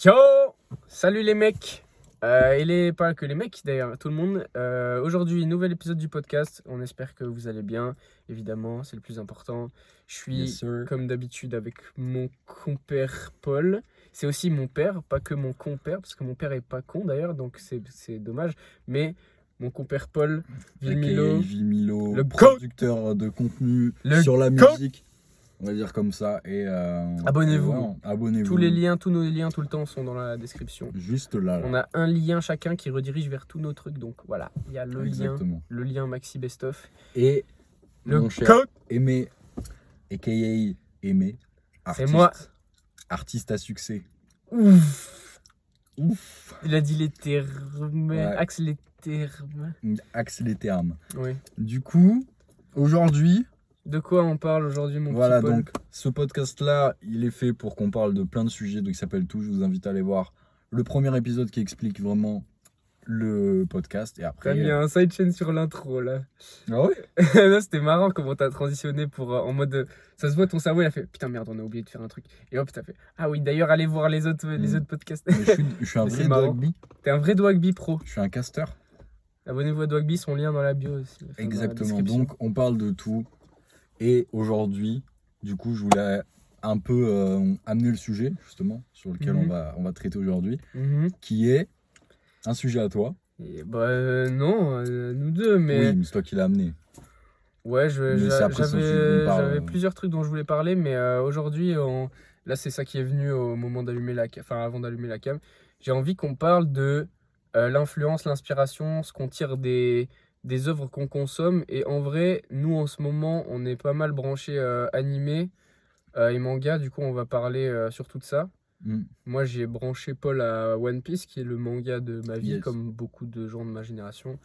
Yo! Salut les mecs! Pas que les mecs d'ailleurs, tout le monde. Aujourd'hui, nouvel épisode du podcast. On espère que vous allez bien. Évidemment, c'est le plus important. Je suis Yes, sir. comme d'habitude avec mon compère Paul. C'est aussi mon père, pas que mon compère, parce que mon père est pas con d'ailleurs, donc c'est dommage. Mais mon compère Paul, Vilmilo, aka Vilmilo, le producteur de contenu Le sur la goat. musique, on va dire comme ça. Et Abonnez-vous. et voilà, abonnez-vous. Tous nos liens tout le temps sont dans la description. Juste là. On a un lien chacun qui redirige vers tous nos trucs. Donc voilà, il y a Exactement. le lien Maxi Best of. Et Le mon cher code, Aimé, aka Aimé, c'est moi. artiste à succès. Ouf. Ouf. Il a dit les termes. Ouais. Axe les termes. Axe les termes. Oui. Du coup, aujourd'hui, De quoi on parle aujourd'hui, mon voilà, petit Paul? donc ce podcast-là, il est fait pour qu'on parle de plein de sujets, donc il s'appelle Tout. Je vous invite à aller voir le premier épisode qui explique vraiment le podcast. Et après. T'as mis un sidechain sur l'intro là. Ah ouais? Là, c'était marrant comment t'as transitionné pour en mode. Ça se voit, ton cerveau il a fait putain, merde, on a oublié de faire un truc. Et hop, t'as fait ah oui, d'ailleurs, allez voir les autres podcasts. Mais je suis un Mais c'est vrai marrant. Dogby. T'es un vrai Dwagby pro. Je suis un caster. Abonnez-vous à Dwagby, son lien dans la bio aussi. Enfin, dans la Exactement. description. Donc, on parle de tout. Et aujourd'hui, du coup, je voulais un peu amener le sujet, justement, sur lequel Mhm. on va traiter aujourd'hui, Mhm. qui est un sujet à toi. Et non, nous deux, mais Oui, mais c'est toi qui l'as amené. ouais, Mais c'est après son sujet qu'on parle. j'avais plusieurs trucs dont je voulais parler, mais aujourd'hui, là, c'est ça qui est venu au moment d'allumer enfin, avant d'allumer la cam. J'ai envie qu'on parle de l'influence, l'inspiration, ce qu'on tire des œuvres qu'on consomme. Et en vrai, nous, en ce moment, on est pas mal branchés animé et manga. Du coup, on va parler surtout de ça. Mm. Moi, j'ai branché Paul à One Piece, qui est le manga de ma vie, Yes. comme beaucoup de gens de ma génération.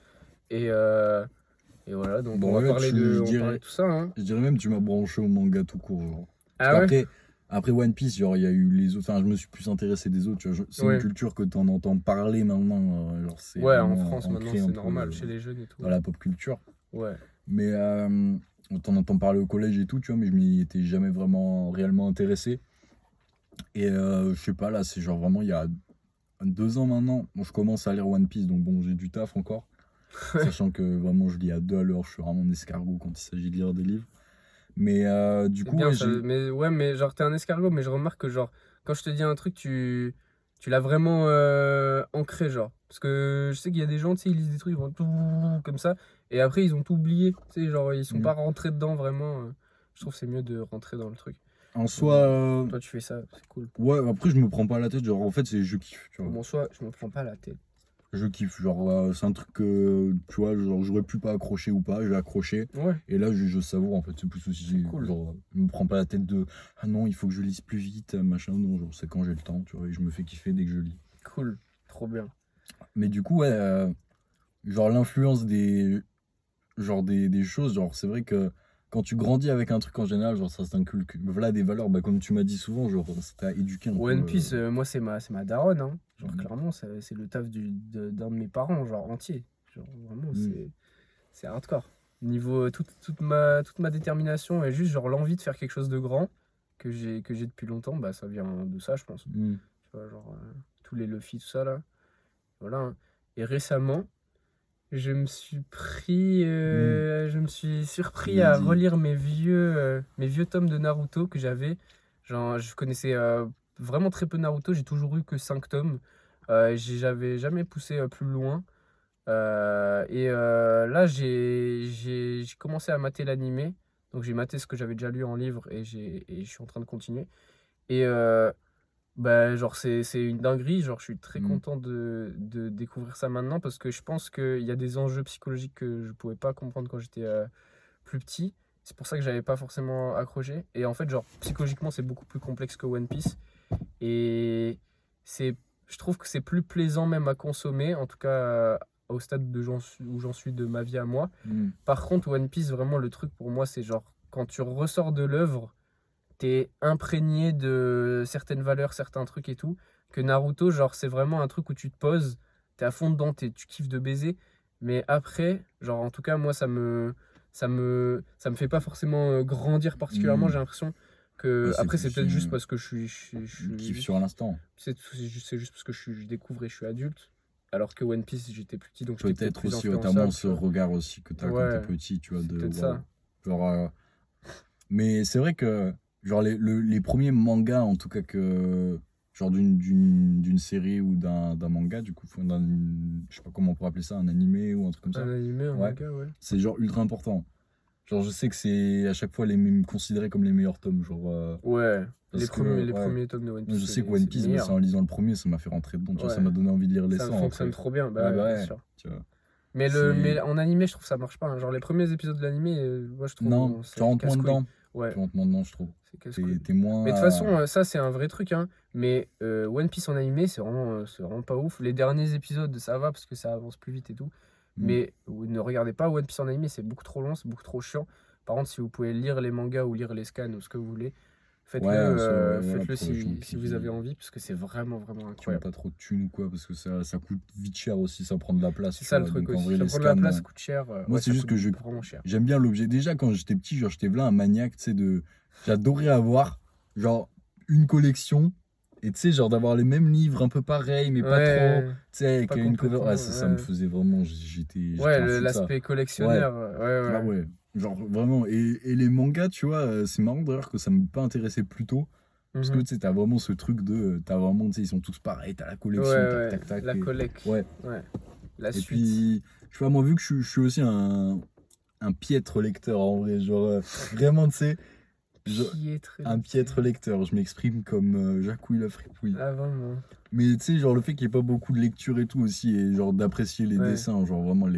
Et voilà, donc Bon, on va ouais, parler je on va dirais- parler de tout ça. Hein. Je dirais même que tu m'as branché au manga tout court. Genre. Parce Ah ouais? qu'après One Piece, genre, il y a eu les autres. Enfin, je me suis plus intéressé des autres. Tu vois, c'est Ouais. une culture que tu en entends parler maintenant. Genre, c'est Ouais, en vraiment France, maintenant, ancré c'est un peu normal, chez les jeunes et tout. dans la pop culture. Ouais. Mais on t'en entend parler au collège et tout, tu vois, mais je m'y étais jamais vraiment réellement intéressé. Et je sais pas, là, c'est genre vraiment il y a 2 ans maintenant. Bon, je commence à lire One Piece, donc bon, j'ai du taf encore. Sachant que vraiment, je lis à 2 à l'heure, je suis vraiment un escargot quand il s'agit de lire des livres. Mais du C'est coup, bien, ouais, ça, mais genre, t'es un escargot, mais je remarque que, genre, quand je te dis un truc, tu l'as vraiment ancré, genre. Parce que je sais qu'il y a des gens, tu sais, ils lisent des trucs, ils vont tout comme ça, et après, ils ont tout oublié. Tu sais, genre, ils sont pas rentrés dedans vraiment. Je trouve que c'est mieux de rentrer dans le truc. en soi, Toi, tu fais ça, c'est cool. ouais, après, je me prends pas la tête. Genre, en fait, c'est je kiffe, tu vois. Bon, soit, je me prends pas la tête. Je kiffe, genre, c'est un truc que, tu vois, genre, j'aurais pu pas accrocher ou pas, j'ai accroché. Ouais. Et là, je savoure, en fait, c'est plus aussi, Cool. genre, je me prends pas la tête de, ah non, il faut que je lise plus vite, machin, non, genre, c'est quand j'ai le temps, tu vois, et je me fais kiffer dès que je lis. Cool, trop bien. Mais du coup, ouais, genre, l'influence des choses, genre, c'est vrai que quand tu grandis avec un truc en général, genre, ça t'inculque, voilà, des valeurs, bah, comme tu m'as dit souvent, genre, ça t'a éduqué un peu. One Piece, moi, c'est ma daronne. Hein. Genre, Mhm. clairement, c'est le taf d'un de mes parents, genre entier. Genre, vraiment, c'est hardcore. Niveau toute ma détermination et juste, genre, l'envie de faire quelque chose de grand que j'ai depuis longtemps, bah, ça vient de ça, je pense. Mm. Tu vois, genre, tous les Luffy, tout ça, là. Voilà. Hein. Et récemment, je me suis surpris à Vas-y. relire mes vieux tomes de Naruto que j'avais. Genre, je connaissais vraiment très peu Naruto, j'ai toujours eu que 5 tomes. J'avais jamais poussé plus loin. Là, j'ai commencé à mater l'animé. Donc, j'ai maté ce que j'avais déjà lu en livre et je suis en train de continuer. Et bah, genre, c'est une dinguerie. Genre, je suis très Mm. content de découvrir ça maintenant parce que je pense qu'il y a des enjeux psychologiques que je pouvais pas comprendre quand j'étais plus petit. C'est pour ça que j'avais pas forcément accroché. Et en fait, genre, psychologiquement, c'est beaucoup plus complexe que One Piece. Et je trouve que c'est plus plaisant même à consommer, en tout cas au stade où j'en suis de ma vie à moi. Mm. Par contre, One Piece, vraiment, le truc pour moi, c'est genre, quand tu ressors de l'œuvre, t'es imprégné de certaines valeurs, certains trucs et tout. Que Naruto, genre, c'est vraiment un truc où tu te poses, t'es à fond dedans, tu kiffes de baiser. Mais après, genre, en tout cas, moi, ça me fait pas forcément grandir particulièrement. Mm. J'ai l'impression, Ouais, c'est Après, c'est plus peut-être juste parce que kiff sur l'instant. c'est juste parce que je découvre et je suis adulte. Alors que One Piece, j'étais plus petit, donc j'étais peut-être Peut-être plus aussi, ouais, t'as moins influençable, tu ce vois. regard aussi que t'as quand t'es Ouais, petit, tu vois, c'est de peut-être waouh. ça. Genre, mais c'est vrai que, genre, les premiers mangas, en tout cas, genre d'une série ou d'un manga, du coup, je sais pas comment on pourrait appeler ça, un animé ou un truc comme Un ça. animé, un Ouais, manga, ouais. c'est genre ultra important. Genre, je sais que c'est à chaque fois considéré comme les meilleurs tomes, genre, Ouais, parce que, les ouais, premiers tomes de One je Piece, sais que One c'est le Piece, bah, c'est meilleur. en lisant le premier, ça m'a fait rentrer dedans, tu vois, ça Ouais, m'a donné envie de lire les ça 100 fonctionne après. trop bien, Ouais, bah ouais, bah bien ouais, sûr. tu vois, Mais c'est... en animé, je trouve que ça marche pas, hein. Genre, les premiers épisodes de l'animé, moi, je trouve, Non, tu c'est rentres moins casse-couille. dedans. Ouais, Tu rentres moins dedans, je trouve. c'est casse-couille. T'es Mais de toute moins... façon, ça, c'est un vrai truc, hein. Mais One Piece en animé, c'est vraiment pas ouf. Les derniers épisodes, ça va parce que ça avance plus vite et tout. Hmm. Mais ne regardez pas One Piece en animé, c'est beaucoup trop long, c'est beaucoup trop chiant. Par contre, si vous pouvez lire les mangas ou lire les scans ou ce que vous voulez, Ouais, en soi, voilà, faites-le pour les gens si vous avez envie, parce que c'est vraiment, vraiment qui ont incroyable. pas trop de thunes ou quoi, parce que ça coûte vite cher aussi, ça prend de la place, C'est tu ça le vois. truc Donc en aussi. vrai, Ça les prend de la scans... place, ça coûte cher. moi, Ouais, c'est ça juste coûte que vraiment cher. j'aime bien l'objet. Déjà, quand j'étais petit, genre, j'étais là un maniaque, tu sais, j'adorais avoir, genre, une collection, et tu sais, genre, d'avoir les mêmes livres un peu pareils, mais pas trop, Ouais, tu sais, avec pas une cover... complètement. Ouais, ça me faisait vraiment... J'étais Ouais, un fou de ça. l'aspect Ouais. collectionneur. Ouais, Ah ouais. ouais, genre vraiment. Et les mangas, tu vois, c'est marrant d'ailleurs que ça ne m'ait pas intéressé plus tôt. Parce que Mhm. tu sais, t'as vraiment ce truc t'as vraiment, tu sais, ils sont tous pareils, t'as la Ouais, collection, tac, ouais. tac, tac. La collec. Ouais. Ouais. La Et suite. puis, tu vois, moi, vu que je suis aussi un piètre lecteur en vrai, genre, vraiment, tu sais, Piètre un piètre lecteur. lecteur, je m'exprime comme Jacouille la fripouille. Ah, vraiment. Mais tu sais, genre, le fait qu'il n'y ait pas beaucoup de lecture et tout aussi, et genre d'apprécier les Ouais, dessins, genre vraiment,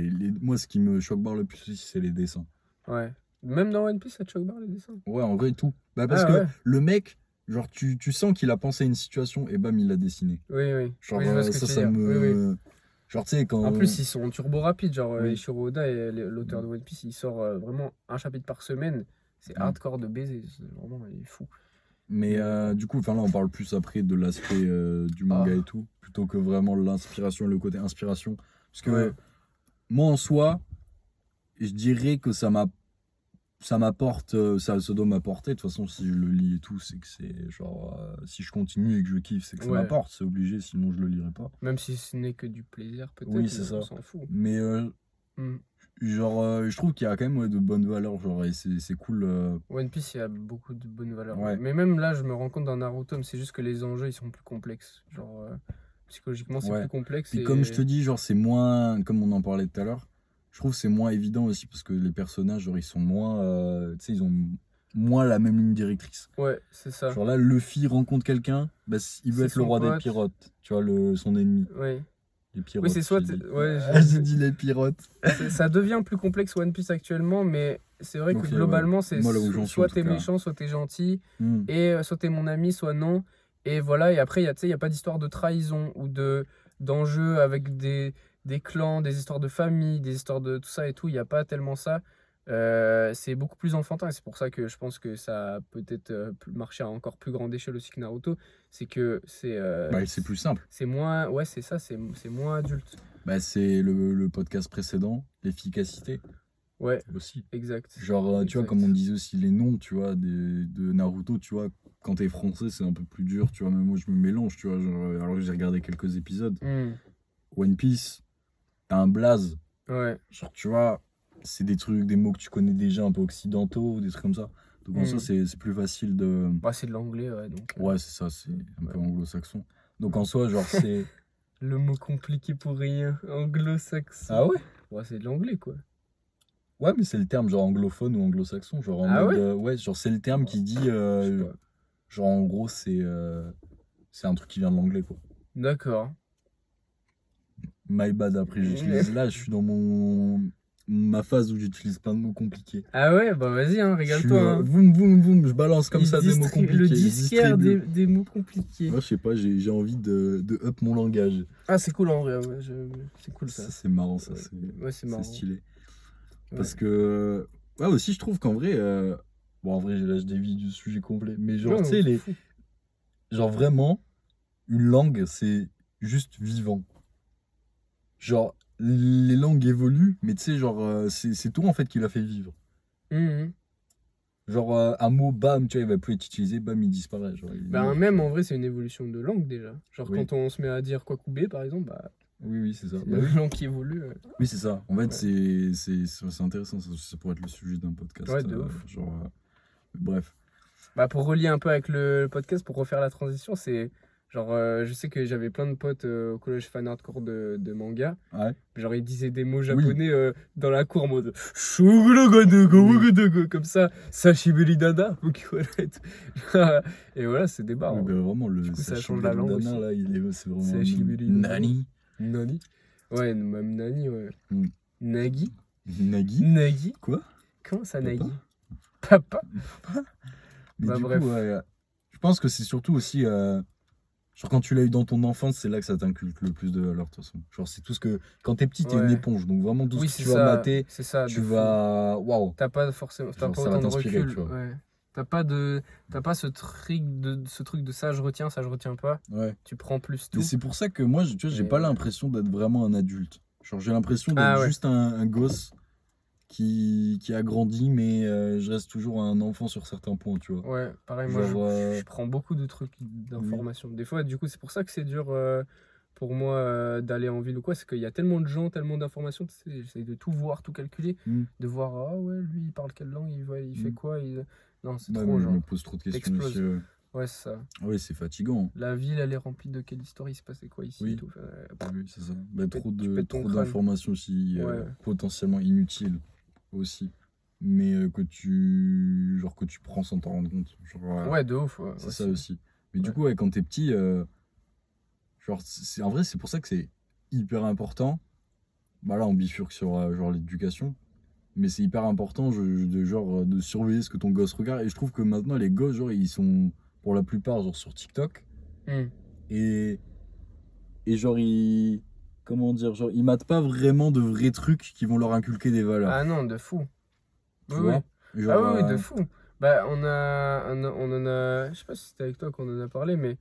moi, ce qui me choque barre le plus aussi, c'est les dessins. ouais. Même dans One Piece, ça te choque barre les dessins. Ouais, en vrai, tout. Bah, parce Ah, que ouais. le mec, genre, tu sens qu'il a pensé à une situation et bam, il l'a dessiné. Oui, oui. Genre, Oui, je vois ce que tu veux ça dire. Oui, oui. me. Genre, tu sais, En quand. plus, ils sont turbo rapides. Genre, Oui. Eiichiro Oda, l'auteur de One Piece, il sort vraiment un chapitre par semaine. C'est Mm. hardcore de baiser. Vraiment, il est fou. Mais Mais bon. du coup, enfin là, on parle plus après de l'aspect du manga et Ah, tout, plutôt que vraiment l'inspiration, le côté inspiration. Parce ouais. que moi, en soi, je dirais que ça m'apporte, ça doit m'apporter. De toute façon, si je le lis et tout, c'est que c'est genre, si je continue et que je kiffe, c'est que ça Ouais. m'apporte. C'est obligé, sinon je le lirai pas. Même si ce n'est que du plaisir, Oui, peut-être, c'est mais on ça. s'en fout. Mais Hmm. genre, je trouve qu'il y a quand même ouais, de bonnes valeurs, genre, et c'est cool. One Piece, il y a beaucoup de bonnes valeurs. Ouais, Mais même là, je me rends compte dans Naruto, mais c'est juste que les enjeux, ils sont plus complexes. Genre, psychologiquement, c'est ouais. plus complexe Puis comme je te et. dis, genre, c'est moins, comme on en parlait tout à l'heure, je trouve que c'est moins évident aussi parce que les personnages, genre, ils sont moins, tu sais, ils ont moins la même ligne directrice. Ouais, c'est ça. Genre là, Luffy rencontre quelqu'un, bah, il veut C'est être le son roi des pote. pirates, tu vois, son ennemi. Ouais. Les Oui, pirates, c'est soit. j'ai dit. Ouais, J'ai dit les pirates. ça devient plus complexe One Piece actuellement, mais c'est vrai que Ok, ouais. globalement, c'est Moi, là où j'en suis, en soit tout t'es cas. méchant, soit t'es gentil, Hmm. et soit t'es mon ami, soit non. Et voilà, et après, tu sais, il n'y a pas d'histoire de trahison ou d'enjeux avec des clans, des histoires de famille, des histoires de tout ça et tout. Il n'y a pas tellement ça. C'est beaucoup plus enfantin et c'est pour ça que je pense que ça a peut-être marché à encore plus grande échelle aussi que Naruto. C'est que Bah, c'est plus simple. c'est moins. Ouais, c'est ça, c'est moins adulte. Bah, c'est le podcast précédent, l'efficacité Ouais, aussi. exact. Genre, tu vois, Exact. comme on disait aussi les noms, tu vois, de Naruto, tu vois, quand t'es français, c'est un peu plus dur, tu vois, même moi, je me mélange, tu vois, genre, alors que j'ai regardé quelques épisodes. Hmm, One Piece, t'as un blaze, ouais. genre, tu vois, c'est des trucs, des mots que tu connais déjà un peu occidentaux, des trucs comme ça. Donc, en soi, Hmm. c'est plus facile de... Bah, c'est de l'anglais, ouais, donc. Ouais, c'est ça, c'est un peu Ouais. anglo-saxon. Donc, en soi, genre, c'est... Le mot compliqué pour rien, anglo-saxon. Ah ouais? Ouais, c'est de l'anglais, quoi. Ouais, mais c'est le terme genre anglophone ou anglo-saxon, genre en Ah mode ouais? ouais, genre c'est le terme Bon, qui dit je sais pas. genre en gros c'est un truc qui vient de l'anglais quoi. D'accord. My bad après j'utilise là, je suis dans ma phase où j'utilise plein de mots compliqués. Ah ouais, bah vas-y, hein, Je suis régale-toi, hein. boum boum boum, je balance comme Il ça des mots le compliqués, je disquaire distribue. des mots compliqués. Moi je sais pas, j'ai envie de up mon langage. Ah, c'est cool en vrai, ouais, c'est cool ça. Ça c'est marrant ça, Ouais, ouais, c'est c'est marrant. stylé. Ouais. Parce que ouais aussi je trouve qu'en vrai bon en vrai là je dévie du sujet complet, mais genre Non, tu on sais s'en les fout. genre vraiment une langue, c'est juste vivant. Genre, les langues évoluent, mais tu sais, genre, c'est toi en fait qui l'a fait vivre. Mhm. Genre, un mot, bam, tu vois, il va plus être utilisé, bam, il disparaît. Genre, il est Bah, un mort, mème, tu vois. en vrai, c'est une évolution de langue déjà. Genre, Oui, quand on se met à dire quoi couper, par exemple, bah, oui, oui, c'est ça. c'est Bah une oui, langue qui évolue. oui, c'est ça. En fait, Ouais, c'est intéressant. Ça pourrait être le sujet d'un ouais, podcast. de ouf. Genre, bref. Bah, pour relier un peu avec le podcast, pour refaire la transition, c'est genre, je sais que j'avais plein de potes au collège fan hardcore de manga. Ouais. Genre, ils disaient des mots Oui, japonais dans la cour en mode Shuguragadego, oui. wagadogo comme ça, Sashiburi dada. Donc, voilà, et tout. Et voilà, c'est des barres, Oui, en bah vrai. vraiment, Du le coup, ça change la langue Sashiberi-dana, aussi. là, c'est vraiment un mème. Sashiburi dada. Nani? Nani? Ouais, même Nani, ouais. Hmm. Nagi? Nagi? Nagi? Quoi? Comment ça, Papa? Nagi? Papa? Mais Bah, du coup, bref. ouais, je pense que c'est surtout aussi. Genre, quand tu l'as eu dans ton enfance, c'est là que ça t'inculque le plus de valeur, de toute façon. Genre, c'est tout ce que. Quand t'es petit, t'es une Ouais. éponge. Donc, vraiment, tout ce Oui, que tu vas mater, c'est ça, tu de fou. vas. Waouh! T'as pas forcément, t'as Genre, pas ça va autant de t'inspirer, tu recul, vois. ouais. T'as pas ce truc de ça je retiens pas. Ouais. Tu prends plus Mais tout. c'est pour ça que moi, tu vois, j'ai Et pas ouais. l'impression d'être vraiment un adulte. Genre, j'ai l'impression d'être Ah ouais, juste un gosse qui a grandi, mais je reste toujours un enfant sur certains points, tu vois. ouais, pareil, moi Genre, je prends beaucoup de trucs oui. d'informations. Des fois, du coup, c'est pour ça que c'est dur pour moi d'aller en ville ou quoi, c'est qu'il y a tellement de gens, tellement d'informations, tu sais, j'essaie de tout voir, tout calculer, Hmm, de voir, ah ouais, lui, il parle quelle langue, il fait hmm. quoi, Non, c'est Ouais, trop, mais je me genre, pose trop de questions aussi. t'exploses. Ouais, c'est ça. Oui, c'est fatigant. La ville, elle est remplie de quelle histoire, il se passait quoi ici et Oui, tout. Enfin, oui, c'est ça. Bah, tu pètes ton trop crâne. d'informations aussi, Ouais, potentiellement inutiles aussi. Mais genre, que tu prends sans t'en rendre compte. Genre, ouais, de ouf, ouais, c'est ça aussi. aussi. Mais du Ouais. coup, ouais, quand t'es petit, genre, en vrai, c'est pour ça que c'est hyper important. Bah là, on bifurque sur genre l'éducation. Mais c'est hyper important de surveiller ce que ton gosse regarde. Et je trouve que maintenant, les gosses, genre, ils sont pour la plupart genre, sur TikTok. Hmm. Et, et genre, comment dire, genre, ils matent pas vraiment de vrais trucs qui vont leur inculquer des Ah valeurs. non, de fou. Oui, Tu oui. vois? Ah Genre, oui, oui, de fou. Bah, on en a, je sais pas si c'était avec toi qu'on en a parlé, mais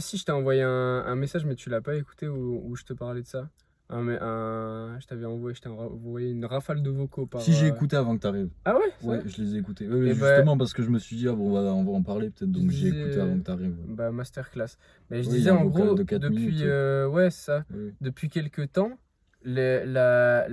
si, je t'ai envoyé un message, mais tu l'as pas écouté où je te parlais de ça. Je t'ai envoyé une rafale de vocaux par. si j'ai écouté avant que t'arrives. Ah ouais, c'est Ouais, vrai? je les ai écoutés. Ouais, ouais, Et bah, justement parce que je me suis dit, ah bon, on va en parler peut-être, je donc j'ai écouté avant disais, que t'arrives. bah, masterclass. Mais je Oui, il y disais a un en vocal gros, de 4 minutes. depuis, ouais, ça, Oui. depuis quelques temps, la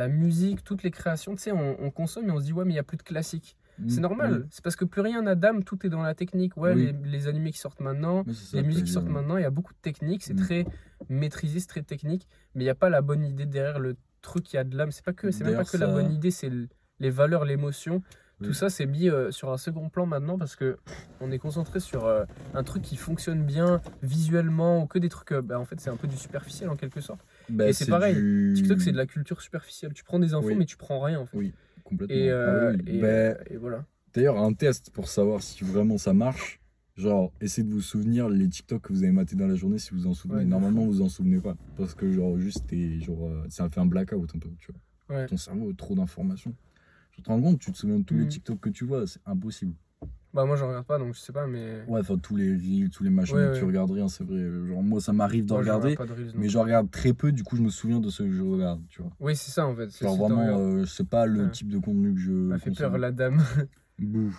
musique, toutes les créations, tu sais, on consomme et on se dit, ouais, mais il n'y a plus de classique. C'est Oui, normal, c'est parce que plus rien n'a d'âme, tout est dans la technique. Ouais, oui, les animés qui sortent maintenant, oui, c'est les ça, musiques qui sortent maintenant, il y a beaucoup de techniques, c'est Mm. très maîtrisé, c'est très technique, mais il n'y a pas la bonne idée derrière le truc qui a de l'âme. C'est même pas D'ailleurs, que la bonne ça. idée, c'est les valeurs, l'émotion. Tout Oui. ça, c'est mis sur un second plan maintenant parce que on est concentré sur un truc qui fonctionne bien visuellement ou que des trucs. Bah, en fait, c'est un peu du superficiel en quelque sorte. Bah, Et c'est c'est pareil, TikTok, c'est de du. la culture superficielle. Tu prends des infos, Oui, mais tu prends rien en fait. oui, complètement. Ah oui, oui. Bah, Et voilà. d'ailleurs, un test pour savoir si vraiment ça marche. Genre, essayez de vous souvenir les TikTok que vous avez maté dans la journée si vous en souvenez. Ouais, de Normalement, fou. vous en souvenez pas. Parce que, genre, juste, ça fait un blackout un peu, tu vois. Ouais. Ton cerveau a trop d'informations. Tu te rends compte, tu te souviens de tous les Hmm. TikTok que tu vois, c'est impossible. Bah, moi, je regarde pas donc je sais pas, mais. Ouais, enfin, tous les reels, tous les machins, Ouais, tu ouais. regardes rien, c'est vrai. Genre, moi, ça m'arrive de Moi, je regarde regarder, pas de Reels non mais je plus. regarde très peu, du coup, je me souviens de ce que je regarde, tu vois. Oui, c'est ça en fait. C'est Genre, si t'en vraiment, regardes. c'est pas le Ouais. type de contenu que je M'a fait peur consomme. la dame. Bouh.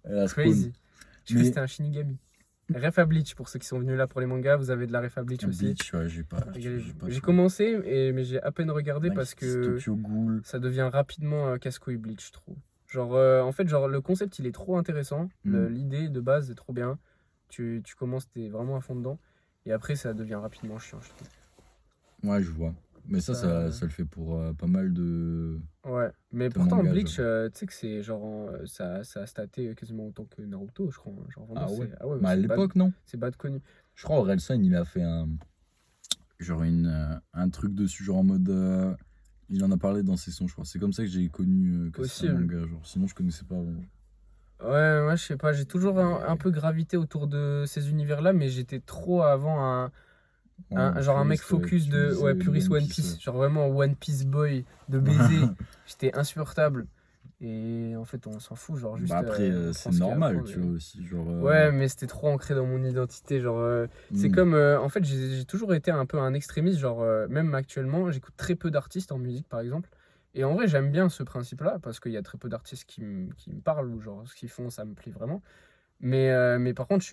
Elle a spawn. Crazy. Je crois que Mais, c'était un Shinigami. Ref à Bleach, pour ceux qui sont venus là pour les mangas, vous avez de la ref à Bleach aussi. Bleach, ouais, j'ai pas J'ai tout. commencé, mais j'ai à peine regardé parce Nice, que Tokyo Ghoul. ça devient rapidement casse-couille Bleach, je trouve. Genre, en fait, genre, le concept, il est trop intéressant. Hmm. L'idée de base est trop bien. Tu commences, t'es vraiment à fond dedans. Et après, ça devient rapidement chiant, je trouve. Ouais, je vois. Mais ça le fait pour pas mal Ouais, mais de pourtant, mangas, Bleach, genre. tu sais que c'est genre, ça a staté quasiment autant que Naruto, je crois, hein. Genre, vraiment, Ah ouais? ah ouais, Bah, à l'époque, non? c'est bad connu. Je crois Orelsan, il a fait un truc dessus, genre en mode. Il en a parlé dans ses sons, je crois. C'est comme ça que j'ai connu que c'était un Possible. manga. Genre, sinon, je connaissais pas avant. Ouais, je sais pas, j'ai toujours un peu gravité autour de ces univers-là, mais j'étais trop avant Ouais, genre un mec puriste, focus tu me ouais, disais de puriste One One Piece. Piece, genre vraiment One Piece boy de baiser. J'étais insupportable. Et en fait, on s'en fout, genre Bah, juste après, on c'est prend ce qu'il y a à normal, prendre. tu vois, aussi. Genre. Ouais, mais c'était trop ancré dans mon identité. Genre, c'est Hmm. comme. En fait, j'ai toujours été un peu un extrémiste. Genre, même actuellement, j'écoute très peu d'artistes en musique, par exemple. Et en vrai, j'aime bien ce principe-là parce qu'il y a très peu d'artistes qui me parlent ou genre ce qu'ils font, ça me plaît vraiment. Mais par contre,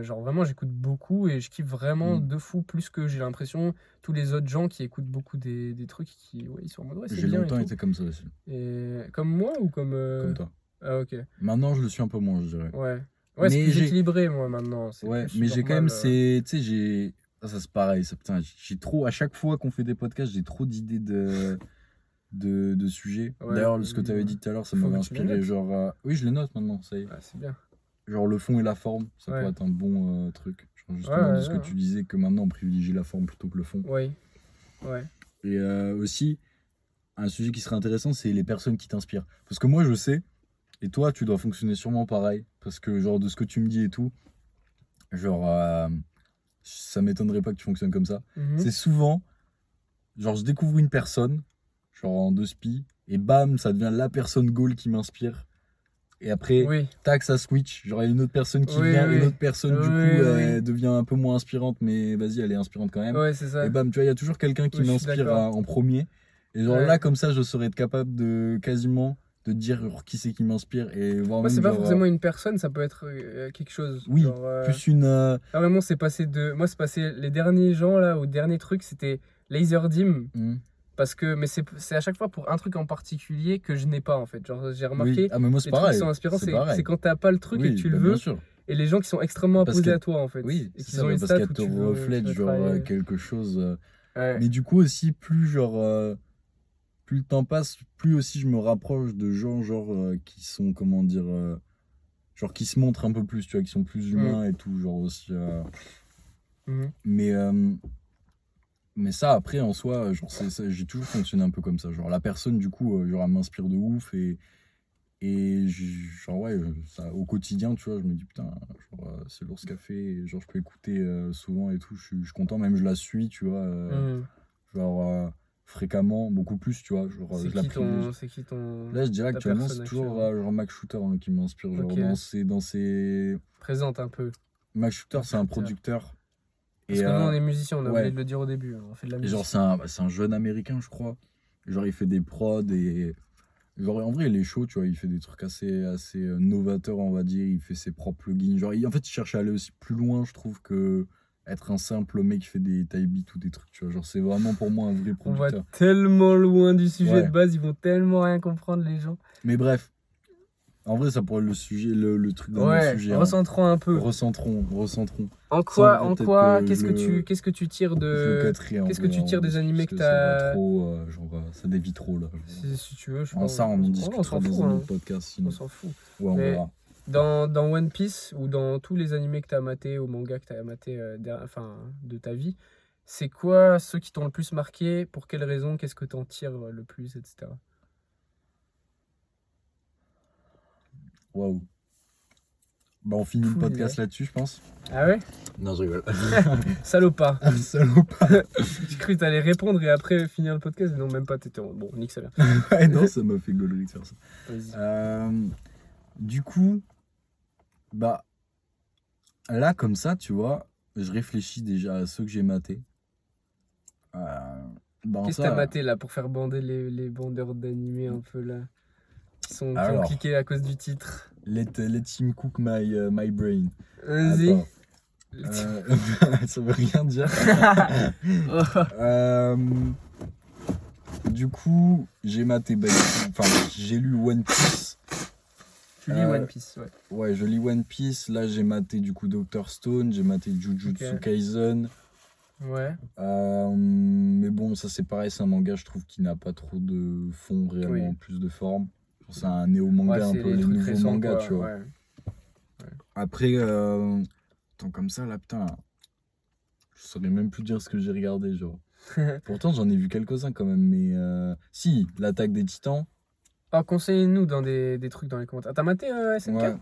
genre vraiment, j'écoute beaucoup et je kiffe vraiment Mm. de fou plus que j'ai l'impression tous les autres gens qui écoutent beaucoup des trucs qui, ouais, ils sont en mode ouais, c'est J'ai bien et longtemps tout. été comme ça aussi, Et comme moi ou comme. comme toi. Ah, ok. Maintenant, je le suis un peu moins, je dirais. Ouais. Ouais, c'est Mais plus j'ai, équilibré, moi, maintenant. C'est ouais, plus mais j'ai quand même normal. ces, tu sais, ça c'est pareil, ça, putain, j'ai trop, à chaque fois qu'on fait des podcasts, j'ai trop d'idées de sujets. Ouais, D'ailleurs, ce que tu avais dit tout à l'heure, ça faut m'avait que tu les inspiré, notes. genre, oui, je les note maintenant, ça y est. Ouais, c'est bien. Genre le fond et la forme, ça pourrait Ouais. être un bon truc. Genre Ouais, justement de ce que ouais, tu disais, que maintenant on privilégie la forme plutôt que le fond. ouais. Ouais. Et aussi, un sujet qui serait intéressant, c'est les personnes qui t'inspirent. Parce que moi, je sais, et toi, tu dois fonctionner sûrement pareil. Parce que, genre, de ce que tu me dis et tout, genre, ça m'étonnerait pas que tu fonctionnes comme ça. Mhm. C'est souvent, genre, je découvre une personne, genre en deux spi, et bam, ça devient la personne goal qui m'inspire. Et après, Oui. tac, ça switch. Genre, il y a une autre personne qui Oui, vient, et oui. l'autre personne, du coup, Oui, oui. elle devient un peu moins inspirante, mais vas-y, elle est inspirante quand même. Ouais, c'est Et ça. bam, tu vois, il y a toujours quelqu'un qui Oui, je suis m'inspire d'accord. en premier. Et genre Ouais. là, comme ça, je saurais être capable de quasiment de dire genre, qui c'est qui m'inspire et voire Moi, c'est même pas genre, forcément une personne, ça peut être quelque chose. oui, Genre, plus une. là, vraiment, c'est passé de. Moi, c'est passé. Les derniers gens, là, au dernier truc, c'était Laserdime. Hmm, Parce que. Mais c'est à chaque fois pour un truc en particulier que je n'ai pas, en fait. Genre, j'ai oui, remarqué, ah, mais moi, c'est les trucs qui sont pareil. inspirants, C'est c'est pareil. quand t'as pas le truc et que Oui, tu le bah, bien veux. sûr. Et les gens qui sont extrêmement Parce opposés qu'elle. à toi, en fait. Oui, Et c'est qu'ils ça, ont bah, une parce stat qu'elle où te tu reflète veux genre travailler. quelque chose. Ouais. Mais du coup, aussi, plus genre. Plus le temps passe, plus aussi je me rapproche de gens genre qui sont, comment dire, genre qui se montrent un peu plus, tu vois, qui sont plus Mm. humains et tout, genre aussi. Mhm. Mais, euh, mais ça, après, en soi, genre, j'ai toujours fonctionné un peu comme ça. Genre, la personne, du coup, genre, elle m'inspire de ouf genre, ouais, ça, au quotidien, tu vois, je me dis, putain, genre, c'est lourd ce qu'elle fait, et genre, je peux écouter souvent et tout, je suis content, même je la suis, tu vois, Mhm. genre, fréquemment, beaucoup plus, tu vois, genre, je la privilégie. C'est qui ton. Là, je dirais Ta actuellement, c'est personne toujours actuellement? genre Max Shooter hein, qui m'inspire. Genre Ok. dans ses. Présente un peu. Max Shooter, Max c'est un Shooter. producteur. Parce Et que nous, on est musiciens, on a oublié ouais. de le dire au début. On fait de la Et genre, musique. c'est un jeune américain, je crois. Et genre, il fait des prods et. Genre, en vrai, il est chaud, tu vois. Il fait des trucs assez novateurs, on va dire. Il fait ses propres plugins. Genre, en fait, il cherche à aller aussi plus loin, je trouve, que être un simple mec qui fait des type beats ou des trucs, tu vois. Genre, c'est vraiment pour moi un vrai On va producteur. tellement loin du sujet de Ouais. base, ils vont tellement rien comprendre, les gens. Mais bref, en vrai, ça pourrait être le sujet, le truc d'un autre Ouais, sujet. Hein. recentrons un peu. Recentrons. En Ça, en quoi, vrai, en peut-être quoi, que qu'est-ce que tu tires je le de, cutterai en qu'est-ce que vrai, tu tires des parce animés que que ça va t'as, trop, genre, ça dévie trop là. si tu veux, je sais pas, En ça, on en on discutera s'en dans fout, un hein, autre podcast, on sinon. s'en fout. Ouais, on Mais verra. dans One Piece ou dans tous les animés que t'as maté ou mangas que t'as maté, enfin, de ta vie, c'est quoi ceux qui t'ont le plus marqué? Pour quelles raisons? Qu'est-ce que t'en tires le plus, etc. Waouh. Bah, on finit le Fouille. podcast là-dessus, je pense. Ah ouais? Non, je rigole. Salopard. Salopard. J'ai cru que t'allais répondre et après finir le podcast. Non, même pas, t'étais bon, nique ça bien. Ouais, non, ça m'a fait gaulerie de faire ça. Vas-y. Du coup, bah, là, comme ça, tu vois, je réfléchis déjà à ceux que j'ai matés. Bah, Qu'est-ce que t'as ça, maté là pour faire bander les bandeurs d'animés un peu là qui ont alors, cliqué à cause du titre? let him cook my brain. Vas-y. Attends. Ça veut rien dire. Du coup, j'ai maté, enfin, j'ai lu One Piece. Tu lis One Piece, ouais. Ouais, je lis One Piece. Là, j'ai maté du coup Dr. Stone, j'ai maté Jujutsu Ok. Kaisen. Ouais. Mais bon, ça c'est pareil, c'est un manga, je trouve, qui n'a pas trop de fond réellement, Oui. plus de forme. C'est un néo-manga, Ouais, un c'est peu les les trucs nouveaux récents, mangas, quoi. tu vois. Ouais. Après, tant comme ça, là, putain, je saurais même plus dire ce que j'ai regardé, genre. Pourtant, j'en ai vu quelques-uns quand même, mais si, l'Attaque des Titans. Ah, conseillez-nous dans des trucs dans les commentaires. Ah, t'as maté SNK? Ouais.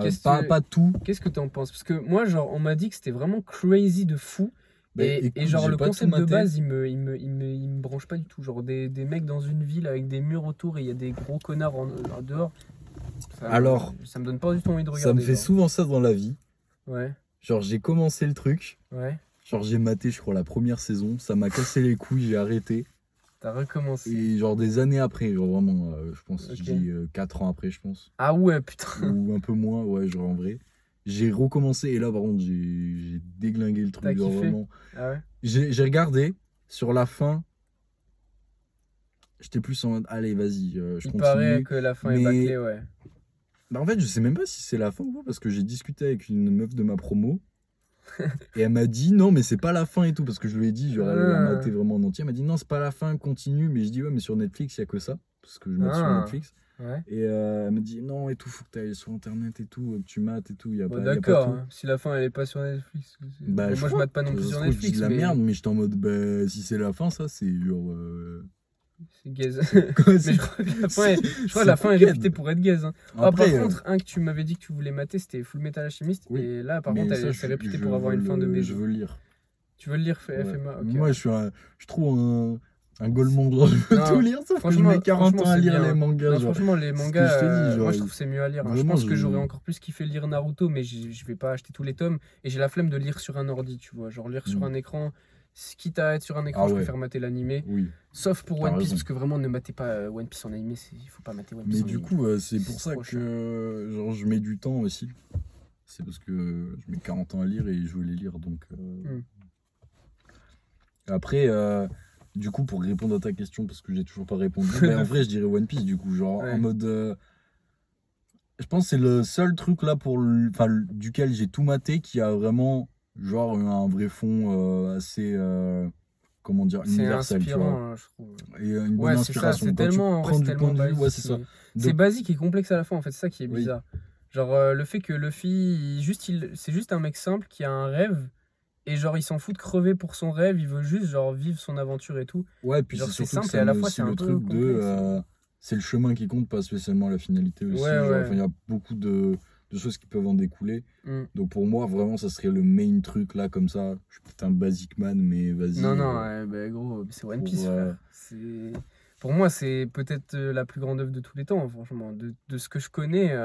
Qu'est-ce Pas tout. Qu'est-ce que t'en penses? Parce que moi, genre, on m'a dit que c'était vraiment crazy de fou. Bah, Et écoute, genre, j'ai le pas tout concept de maté. base, il me branche pas du tout. Genre, des mecs dans une ville avec des murs autour et il y a des gros connards dehors. Alors, ça me donne pas du tout envie de ça regarder. me fait genre. souvent ça dans la vie. Ouais, Genre, j'ai commencé le truc. ouais. Genre, j'ai maté, je crois, la première saison. Ça m'a cassé les couilles, j'ai arrêté. T'as recommencé. Et genre des années après, genre vraiment, je pense, Ok. je dis 4 ans après, je pense. Ah ouais, putain. Ou un peu moins, ouais, genre en vrai. J'ai recommencé et là, par contre, j'ai déglingué le T'as truc, genre kiffé? vraiment. Ah ouais? J'ai regardé, sur la fin, j'étais plus en mode, allez, vas-y, je Il paraît continue. que la fin est Mais bâclée, ouais. bah, en fait, je sais même pas si c'est la fin ou pas, parce que j'ai discuté avec une meuf de ma promo. Et elle m'a dit non, mais c'est pas la fin et tout, parce que je lui ai dit, genre, elle l'a maté Ah, vraiment en entier. Elle m'a dit non, c'est pas la fin, continue. Mais je dis ouais, mais sur Netflix, il y a que ça, parce que je mate sur ah, Netflix. ouais. Et elle me dit non, et tout, faut que tu ailles sur internet et tout, que tu mates et tout, Bon, y a pas d'accord, tout. hein. Si la fin elle est pas sur Netflix. Bah, Bon, je moi je crois, mate pas non ça plus se sur trouve, je dis de Netflix, la mais merde, mais j'étais en mode, bah, si c'est la fin, ça, c'est genre. c'est gaze. C'est quoi, Mais je crois que la fin est, je crois que c'est la fin est crooked. réputée pour être gaze, hein. Ah, par Après, contre, un que tu m'avais dit que tu voulais mater, c'était Full Metal Alchemist. oui, Et là, par mais contre, ça, c'est réputé pour avoir une fin de je baiser. veux lire. Tu veux le lire, Ouais. FMA? Ok, Moi, ouais. je trouve un golemon, je veux tout Non, lire, sauf que je franchement, mets 40 ans à c'est lire bien, les hein. mangas, Non, genre. franchement, les C'est ce que je te dis, mangas, moi genre. je trouve c'est mieux à lire, hein. Je Vraiment, pense que j'aurais encore plus kiffé lire Naruto, mais je vais pas acheter tous les tomes. Et j'ai la flemme de lire sur un ordi, tu vois. Genre lire sur Mm. un écran. Quitte à être sur un écran, Ah je ouais, préfère mater l'animé. oui, Sauf pour t'as One Piece, raison. parce que vraiment, ne matez pas One Piece en animé. Il faut pas mater One Piece Mais en du animé. coup, c'est C'est pour ça trop chiant. que genre, je mets du temps aussi. C'est parce que je mets 40 ans à lire et je veux les lire. Donc, Mm. après, du coup, pour répondre à ta question, parce que j'ai toujours pas répondu, ben, en vrai, je dirais One Piece, du coup. Genre, en Ouais. mode. Je pense que c'est le seul truc là enfin, duquel j'ai tout maté qui a vraiment, genre, un vrai fond assez. Comment dire, C'est universel, tu vois. inspirant, hein, je trouve. Et une Ouais, bonne c'est ça, inspiration. c'est Quand tu tellement, en vrai, prends c'est du point tellement de vue, ouais, c'est basique, ça. mais De... c'est basique et complexe à la fois, en fait, c'est ça qui est Oui, bizarre. Genre, le fait que Luffy, c'est juste un mec simple qui a un rêve, et genre, il s'en fout de crever pour son rêve, il veut juste, genre, vivre son aventure et tout. ouais, Et puis c'est genre, c'est surtout que simple, et ça à la met fois, aussi c'est un le peu truc de. complexe. C'est le chemin qui compte, pas spécialement la finalité aussi. Ouais, Genre, ouais. enfin, il y a beaucoup de choses qui peuvent en découler. Mm. Donc pour moi, vraiment, ça serait le main truc là, comme ça. Je suis peut-être un basic man, mais vas-y. Non, non, ouais, bah, gros, c'est One Pour, Piece, frère. Pour moi, c'est peut-être la plus grande œuvre de tous les temps, franchement. De ce que je connais,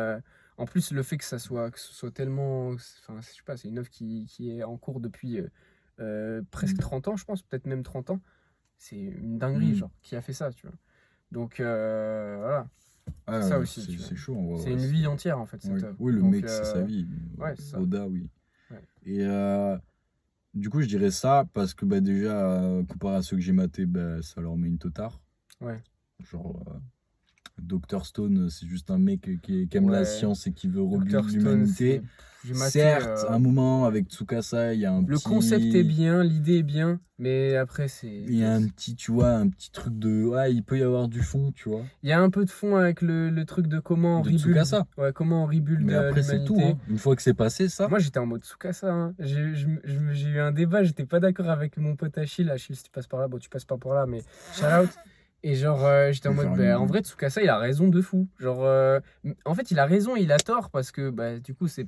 en plus, le fait que ce soit tellement. Enfin, je sais pas, c'est une œuvre qui est en cours depuis presque Mm. 30 ans, je pense, peut-être même 30 ans. C'est une dinguerie, Mm. genre, qui a fait ça, tu vois. Donc, voilà, Ah, c'est ça aussi, tu vois. c'est chaud en vrai. C'est Ouais, une vie entière, en fait, cette ouais. œuvre. Oui, le Donc, mec, c'est sa vie. ouais, c'est ça. Oda, oui. Ouais. Et du coup, je dirais ça parce que bah, déjà, comparé à ceux que j'ai matés, bah, ça leur met une totard. Ouais. Genre, Dr. Stone, c'est juste un mec qui aime la Ouais. science et qui veut rebuild Dr. Stone, l'humanité. j'ai maté, Certes, un moment avec Tsukasa, il y a un le petit. concept est bien, l'idée est bien, mais après, c'est. Il y a un petit, tu vois, un petit truc de. Ouais, il peut y avoir du fond, tu vois. Il y a un peu de fond avec le truc de comment on De rebuild. Tsukasa. Ouais, comment on rebuild Mais après, c'est tout. l'humanité. Hein. Une fois que c'est passé, ça. Moi, j'étais en mode Tsukasa, hein. J'ai eu un débat, j'étais pas d'accord avec mon pote Achille. Achille, si tu passes par là, bon, tu passes pas par là, mais shout out. Et genre, j'étais en Je vais mode, faire une bah, en bulle. vrai, Tsukasa, il a raison de fou. Genre, en fait, il a raison, il a tort, parce que, bah, du coup, c'est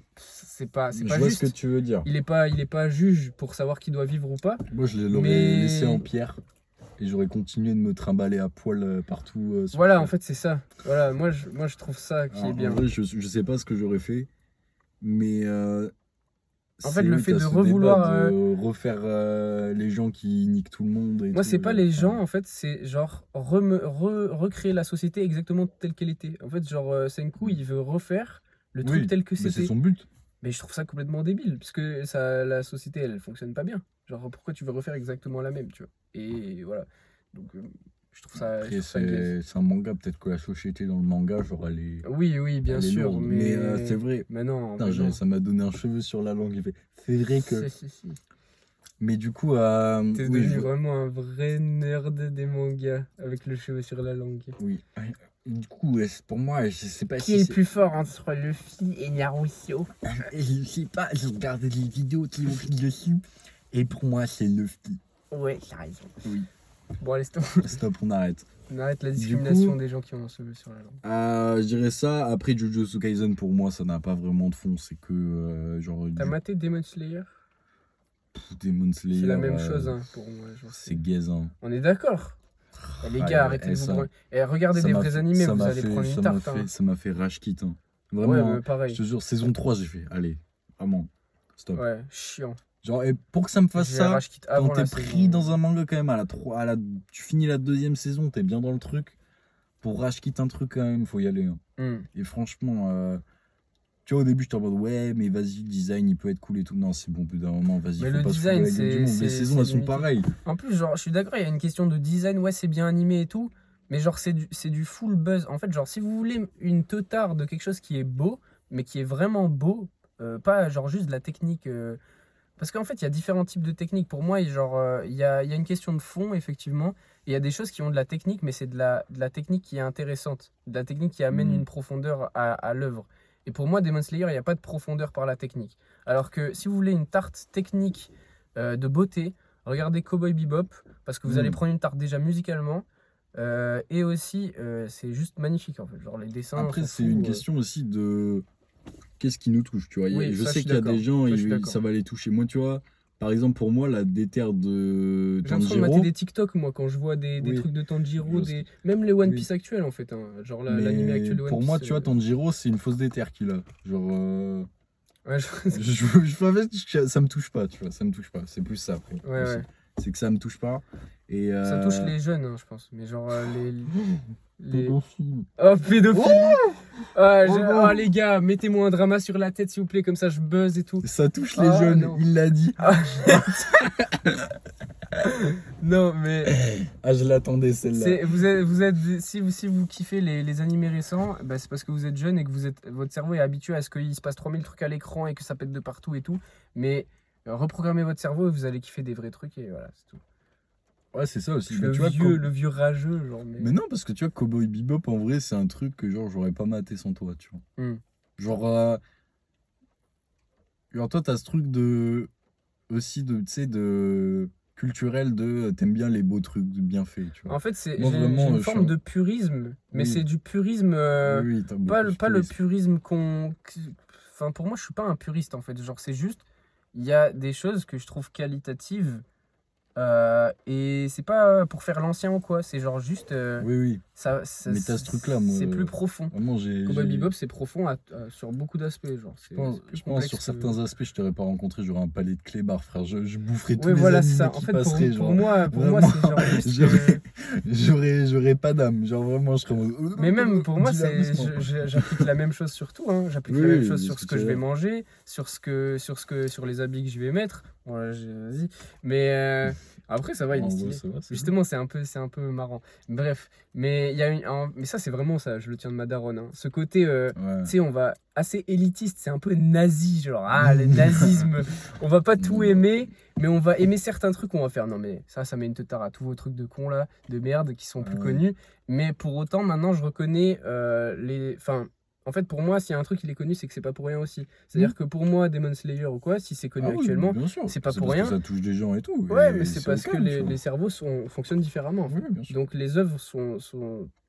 pas Je pas vois juste. ce que tu veux dire. Il est pas juge pour savoir qui doit vivre ou pas. Moi, je l'aurais Mais- laissé en pierre. Et j'aurais continué de me trimballer à poil partout. Sur Voilà, Terre. en fait, c'est ça. Voilà, moi, je trouve ça qui Alors, est bien. En vrai, je sais pas ce que j'aurais fait. Mais. En fait, c'est- le oui, fait t'as de ce revouloir, débat de refaire les gens qui niquent tout le monde. Et moi, tout, c'est pas genre, les enfin, gens, en fait, c'est genre recréer la société exactement telle qu'elle était. En fait, genre, Senku, il veut refaire le truc Oui, tel que mais c'est c'était. son but. Mais je trouve ça complètement débile, parce que la société, elle fonctionne pas bien. Genre, pourquoi tu veux refaire exactement la même, tu vois? Et voilà. Donc, je trouve ça Après, gaze. c'est un manga. Peut-être que la société dans le manga, genre, elle est, Oui, oui, bien elle est sûr, lourde. mais. Mais c'est vrai. Mais non, Putain, mais non. ça m'a donné un cheveu sur la langue. C'est vrai que. Si. Mais du coup, T'es oui, devenu vraiment un vrai nerd des mangas avec le cheveu sur la langue. oui. Du coup, pour moi, je sais pas Qui si est le c'est. plus fort entre Luffy et Naruto? Je sais pas, j'ai regardé des vidéos qui ont pris dessus. Et pour moi, c'est Luffy. Ouais, t'as raison. Oui. Bon, allez, stop. Stop, on arrête. On arrête la Du discrimination coup- des gens qui ont un cheveu sur la langue. Je dirais ça. Après, Jujutsu Kaisen, pour moi, ça n'a pas vraiment de fond. C'est que, genre, T'as maté Demon Slayer? Demon Slayer. C'est la même chose, hein, pour moi. Genre, C'est gaze, hein. On est d'accord. Eh, les Ah, gars, ouais, arrêtez de ça- vous branler. Et regardez ça des m'a vrais fait- animés, ça vous m'a allez fait- prendre une ça tarte. m'a Hein. fait, ça m'a fait rage quitte, hein. Ouais, Vraiment, mais pareil. je te jure, saison 3, j'ai fait, allez, vraiment, stop. Ouais, chiant. Genre, et pour que ça me fasse J'ai ça, rage quitte quand avant t'es la pris saison. dans un manga quand même, tu finis la deuxième saison, t'es bien dans le truc. Pour rage quitte un truc quand même, faut y aller. Hein. Hmm. Et franchement, tu vois, au début, j'étais en mode, ouais, mais vas-y, le design, il peut être cool et tout. Non, c'est bon, au bout d'un moment, vas-y, Mais faut le pas se foutre de design, la gueule du monde. Les saisons, c'est elles sont limité. pareilles. En plus, genre, je suis d'accord, il y a une question de design, ouais, c'est bien animé et tout, mais genre, c'est du full buzz. En fait, genre, si vous voulez une teutard de quelque chose qui est beau, mais qui est vraiment beau, pas genre juste de la technique. Parce qu'en fait, il y a différents types de techniques. Pour moi, genre, il y a une question de fond, effectivement. Et il y a des choses qui ont de la technique, mais c'est de la technique qui est intéressante, de la technique qui amène Hmm. une profondeur à l'œuvre. Et pour moi, Demon Slayer, il n'y a pas de profondeur par la technique. Alors que si vous voulez une tarte technique de beauté, regardez Cowboy Bebop, parce que vous allez Hmm. prendre une tarte déjà musicalement. Et aussi, c'est juste magnifique, en fait. Genre, les dessins, on Après, s'en c'est fout. une question aussi de qu'est-ce qui nous touche, tu vois. Oui, Je ça, je sais suis qu'il y a des d'accord. gens, Ça, je suis d'accord. ça va les toucher. Moi, tu vois, par exemple, pour moi, la déterre de J'ai l'impression de mater Tanjiro, des TikTok, moi, quand je vois des oui, trucs de Tanjiro, je sais. même les One Oui. Piece actuels, en fait. Hein. Genre l'anime Mais actuel de One pour moi, Piece. tu vois, Tanjiro, c'est une fausse déterre qu'il a. Genre, Ouais, en fait, ça me touche pas, tu vois, ça me touche pas. C'est plus ça, après, ouais, aussi. ouais. C'est que ça me touche pas. Et Ça touche les jeunes, hein, je pense. Mais genre, les... pédophile. Oh, pédophilie! Ah, Oh oh, non! les gars, mettez-moi un drama sur la tête, s'il vous plaît, comme ça je buzz et tout. Ça touche les Ah, jeunes, non. il l'a dit. Ah, non, mais... Ah, je l'attendais celle-là. Si vous kiffez les animés récents, bah, c'est parce que vous êtes jeune et que votre cerveau est habitué à ce qu'il se passe 3000 trucs à l'écran et que ça pète de partout et tout. Mais reprogrammez votre cerveau et vous allez kiffer des vrais trucs et voilà, c'est tout. Ouais, c'est ça Je aussi. suis Bah, le tu vois, vieux rageux, genre, mais non, parce que tu vois, Cowboy Bebop, en vrai, c'est un truc que genre, j'aurais pas maté sans toi, tu vois. Hmm. Genre, genre toi, t'as ce truc de. Aussi, de, tu sais, de. Culturel de. T'aimes bien les beaux trucs bien faits, tu vois. En fait, Moi, j'ai vraiment, une je suis. forme de purisme, mais Oui, c'est du purisme, oui, oui, t'as pas, beaucoup de pas le purisme. purisme Enfin, pour moi, je suis pas un puriste, en fait. Genre, c'est juste, il y a des choses que je trouve qualitatives. Et c'est pas pour faire l'ancien ou quoi, c'est genre juste Oui, oui. Mais t'as ce truc-là, moi. c'est plus profond. Vraiment, Cowboy Bebop, c'est profond sur beaucoup d'aspects, genre c'est plus Je pense complexe sur que. certains aspects, je t'aurais pas rencontré, j'aurais un palais de clébards, frère. Je boufferais tous Ouais, les voilà, c'est animés ça. En qui fait, passeraient, pour genre. moi, Vraiment, c'est genre juste. j'aurais pas d'âme. Genre, vraiment, je serais en Mais même pour moi, dis-la doucement. j'applique la même chose sur tout. Hein. J'applique la même Oui, chose oui, sur ce que ce tu que veux je vais dire. manger, sur les habits que je vais mettre. Voilà, vas-y. Mais après, ça va, il est En gros, stylé. ça va, c'est bien. Justement, c'est un peu marrant. Bref, mais il y a mais ça, c'est vraiment ça. Je le tiens de ma daronne. Hein. Ce côté, Ouais. tu sais, on va assez élitiste. C'est un peu nazi, genre le nazisme. On va pas tout aimer. Mais on va aimer certains trucs, on va faire non mais ça met une teutard à tous vos trucs de cons là, de merde, qui sont plus Ouais. connus. Mais pour autant, maintenant, je reconnais Enfin, en fait, pour moi, s'il y a un truc qui est connu, c'est que c'est pas pour rien aussi. Hmm. C'est-à-dire que pour moi, Demon Slayer ou quoi, si c'est connu Ah oui, actuellement, bien sûr. c'est pas C'est pour parce que rien. ça touche des gens et tout. Ouais, mais Et c'est c'est au parce que calme, tu vois. les cerveaux fonctionnent différemment, en fait. Oui, bien sûr. Donc les œuvres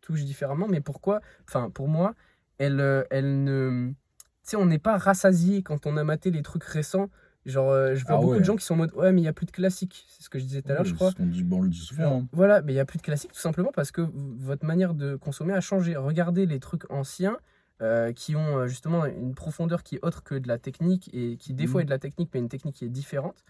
touchent différemment, mais pourquoi? Enfin, pour moi, elles ne. Tu sais, on n'est pas rassasié quand on a maté les trucs récents. Genre, je vois Ah beaucoup de ouais. gens qui sont en mode ouais, mais il n'y a plus de classiques. C'est ce que je disais tout à l'heure, Ouais, je c'est crois. ce qu'on dit, bon, on le dit souvent. Genre, Hein. voilà, mais il n'y a plus de classiques tout simplement parce que votre manière de consommer a changé. Regardez les trucs anciens qui ont justement une profondeur qui est autre que de la technique et qui des fois Hmm. est de la technique, mais une technique qui est différente.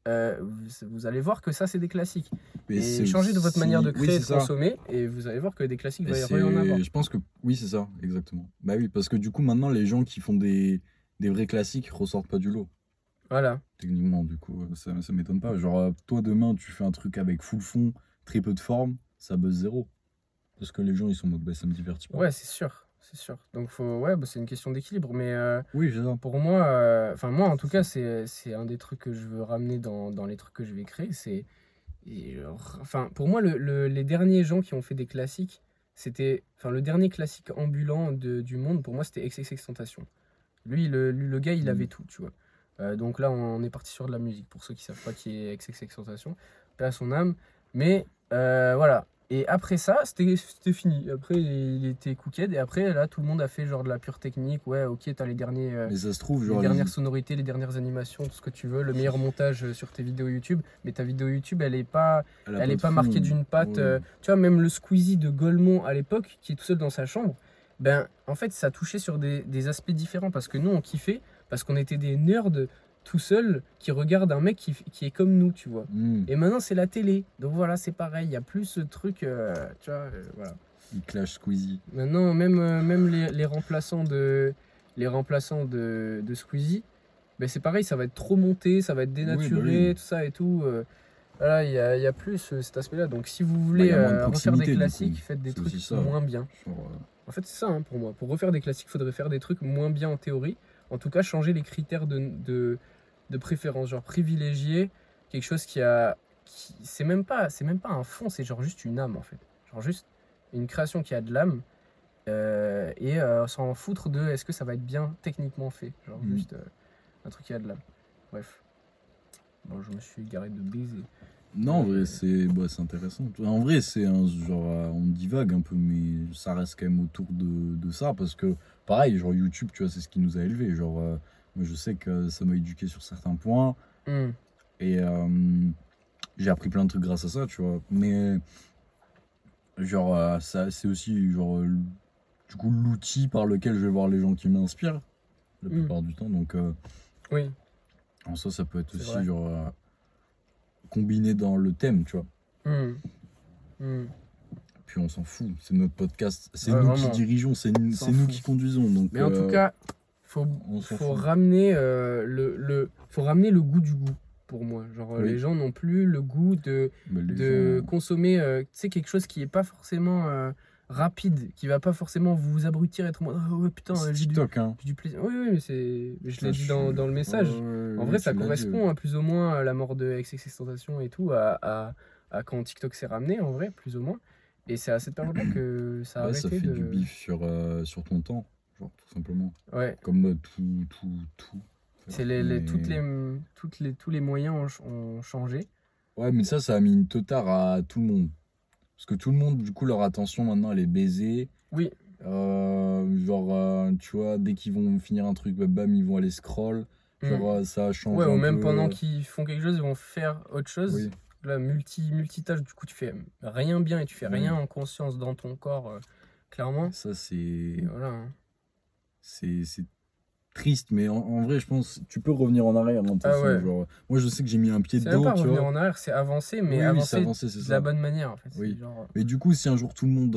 Vous allez voir que ça, c'est des classiques. Mais Et c'est changez de votre manière de aussi. Oui, créer et c'est de ça. consommer et vous allez voir que des classiques, il Et va y en avoir. je pense que oui, c'est ça, exactement. Bah oui, parce que du coup, maintenant, les gens qui font des vrais classiques ressortent pas du lot, Voilà. techniquement. Du coup, ça m'étonne pas. Genre, toi, demain, tu fais un truc avec full fond, très peu de forme, ça buzz zéro. Parce que les gens, ils sont en mode, bah, ça me divertit pas. Ouais, c'est sûr. C'est sûr. Donc, ouais, bah, c'est une question d'équilibre. Mais Oui, c'est ça. pour moi, enfin, moi, en tout cas, c'est un des trucs que je veux ramener dans les trucs que je vais créer. Enfin, pour moi, les derniers gens qui ont fait des classiques, enfin, le dernier classique ambulant du monde, pour moi, c'était XXXTentacion. Lui, le gars, il avait Mm. tout, tu vois. Donc là, on est parti sur de la musique, pour ceux qui savent pas qui est XXXTentacion. Paix à son âme. Mais voilà. Et après ça, c'était fini. Après, il était cooked. Et après, là, tout le monde a fait genre de la pure technique. Ouais, ok, t'as Mais ça se trouve, les genre, dernières sonorités, les dernières animations, tout ce que tu veux, le meilleur montage sur tes vidéos YouTube. Mais ta vidéo YouTube, elle est pas elle a pas de marquée fond. d'une patte. Ouais. Tu vois, même le Squeezie de Golemont à l'époque, qui est tout seul dans sa chambre, ben, en fait, ça touchait sur des aspects différents parce que nous, on kiffait, parce qu'on était des nerds tout seul qui regarde un mec qui est comme nous, tu vois. Hmm. Et maintenant, c'est la télé. Donc voilà, c'est pareil. Il n'y a plus ce truc, tu vois, voilà. Il clash Squeezie. Maintenant, même les remplaçants de Squeezie, ben c'est pareil, ça va être trop monté, ça va être Oui, bah dénaturé, oui. tout ça et tout. Voilà, il y a plus cet aspect-là. Donc si vous Bah, voulez y a moins de refaire des proximité, du classiques, coup. faites des C'est trucs aussi ça. moins bien. Genre, En fait, c'est ça hein, pour moi. Pour refaire des classiques, il faudrait faire des trucs moins bien en théorie. En tout cas, changer les critères de préférence. Genre privilégier quelque chose c'est même pas un fond, c'est genre juste une âme en fait. Genre juste une création qui a de l'âme et s'en foutre de est-ce que ça va être bien techniquement fait. Genre juste un truc qui a de l'âme. Bref. Bon, je me suis garé de baiser. non, en vrai, c'est intéressant. En vrai, c'est un genre, on divague un peu, mais ça reste quand même autour de ça, parce que, pareil, genre YouTube, tu vois, c'est ce qui nous a élevés. Genre, moi, je sais que ça m'a éduqué sur certains points, Hmm. et j'ai appris plein de trucs grâce à ça, tu vois. Mais, genre, ça, c'est aussi, genre, du coup, l'outil par lequel je vais voir les gens qui m'inspirent, la plupart du temps. Donc, Oui, en soi, ça peut être c'est aussi, vrai. genre, combiné dans le thème, tu vois. Hmm. Hmm. Puis on s'en fout, c'est notre podcast, c'est Ouais, nous qui vraiment. dirigeons, c'est S'en nous fout. qui conduisons. Donc, Mais en tout cas, on s'en faut fout. ramener faut ramener le goût du goût pour moi. Genre Oui. les gens n'ont plus le goût Mais les de gens, consommer tu sais, quelque chose qui est pas forcément rapide, qui va pas forcément vous abrutir et être en mode oh ouais putain c'est TikTok, hein. j'ai du plaisir. Oui oui mais je Ça, l'ai dit dans le message. En vrai oui, ça tu l'as dit. correspond à plus ou moins à la mort de XXXTentacion et tout à quand TikTok s'est ramené en vrai plus ou moins. Et c'est à cette période-là que ça a Ouais, ça arrêté fait du de bif sur ton temps, genre, tout simplement. ouais. Comme tout. en fait. C'est Mais... tous les moyens ont changé. Ouais, mais ça a mis une totard à tout le monde. Parce que tout le monde, du coup, leur attention maintenant, elle est baisée. Oui, Genre, tu vois, dès qu'ils vont finir un truc, bah, bam, ils vont aller scroll. mm. Genre, ça a Ouais, changé ou un même pendant peu. qu'ils font quelque chose, ils vont faire autre chose. Oui, Là, multitâche, du coup, tu fais rien bien et tu fais oui. rien en conscience dans ton corps, clairement. Ça, Et voilà. Hein. c'est triste, mais en vrai, je pense, tu peux revenir en arrière dans ton Ah sens. ouais. Genre, moi, je sais que j'ai mis un pied C'est même dedans, pas tu revenir vois. en arrière, c'est avancer, mais Oui, c'est avancer avancé, c'est de la ça. bonne manière, en fait. C'est Oui. genre... Mais du coup, si un jour tout le monde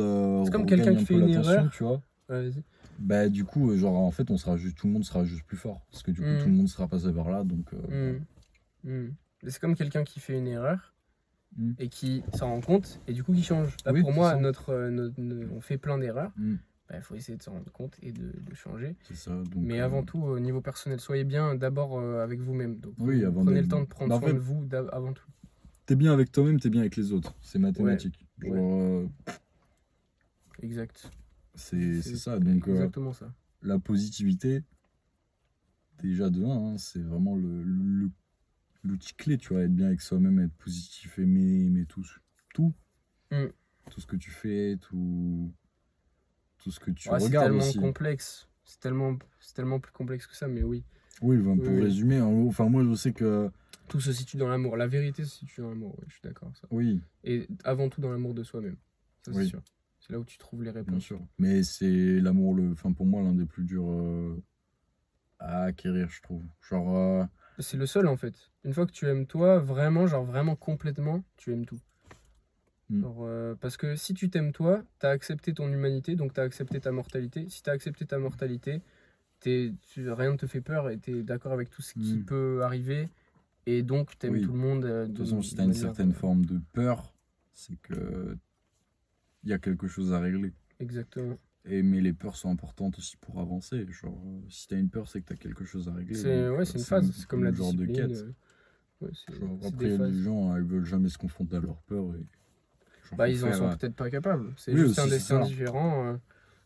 C'est comme quelqu'un regagne qui un fait peu une l'attention, erreur. tu vois, Ouais, vas-y. bah, du coup, genre, en fait, tout le monde sera juste plus fort. Parce que du coup, tout le Mm, monde sera passé par là, donc, voilà. mm, mm. C'est comme quelqu'un qui fait une erreur Mm. et qui s'en rend compte et du coup qui change. Là Oui, pour c'est moi, ça. on fait plein d'erreurs. Mm. Il faut essayer de s'en rendre compte et de changer. C'est ça, donc... Mais avant tout, au niveau personnel, soyez bien d'abord avec vous-même. Donc Oui, avant prenez d'être... le temps de prendre Bah, en soin fait, de vous avant tout. t'es bien avec toi-même, t'es bien avec les autres. C'est Ouais, mathématique. Genre, ouais. Exact. c'est ça. Donc, exactement ça. la positivité, déjà de 1, c'est vraiment l'outil clé, tu vois. Être bien avec soi-même, être positif, aimer tout. Tout. Mm. Tout ce que tu fais, tout ce que tu Ouais, c'est regardes tellement aussi. complexe. C'est tellement plus complexe que ça, mais oui. Oui, ben, pour Oui. résumer, en gros, enfin, moi, je sais que... Tout se situe dans l'amour. La vérité se situe dans l'amour, oui, je suis d'accord. Ça. Oui, Et avant tout dans l'amour de soi-même. Ça, c'est Oui. sûr. C'est là où tu trouves les bien réponses. sûr. Mais c'est l'amour, enfin, pour moi, l'un des plus durs à acquérir, je trouve. Genre, C'est le seul en fait. Une fois que tu aimes toi, vraiment, genre vraiment complètement, tu aimes tout. Mm. Genre, parce que si tu t'aimes toi, t'as accepté ton humanité, donc t'as accepté ta mortalité. Si t'as accepté ta mortalité, rien ne te fait peur et t'es d'accord avec tout ce qui Mm. peut arriver. Et donc t'aimes Oui. tout le monde De toute façon, si de t'as une manière, certaine forme de peur, c'est que il y a quelque chose à régler. Exactement. Mais les peurs sont importantes aussi pour avancer. Genre, si t'as une peur, c'est que t'as quelque chose à régler. C'est Donc, ouais, c'est une phase. C'est comme la le genre de discipline. quête. Ouais, Genre, c'est après, des les phases. gens, ils veulent jamais se confronter à leur peur. Et, genre, Bah, faut ils en faire, sont peut-être pas capables. C'est Oui, juste un aussi, c'est destin ça. différent.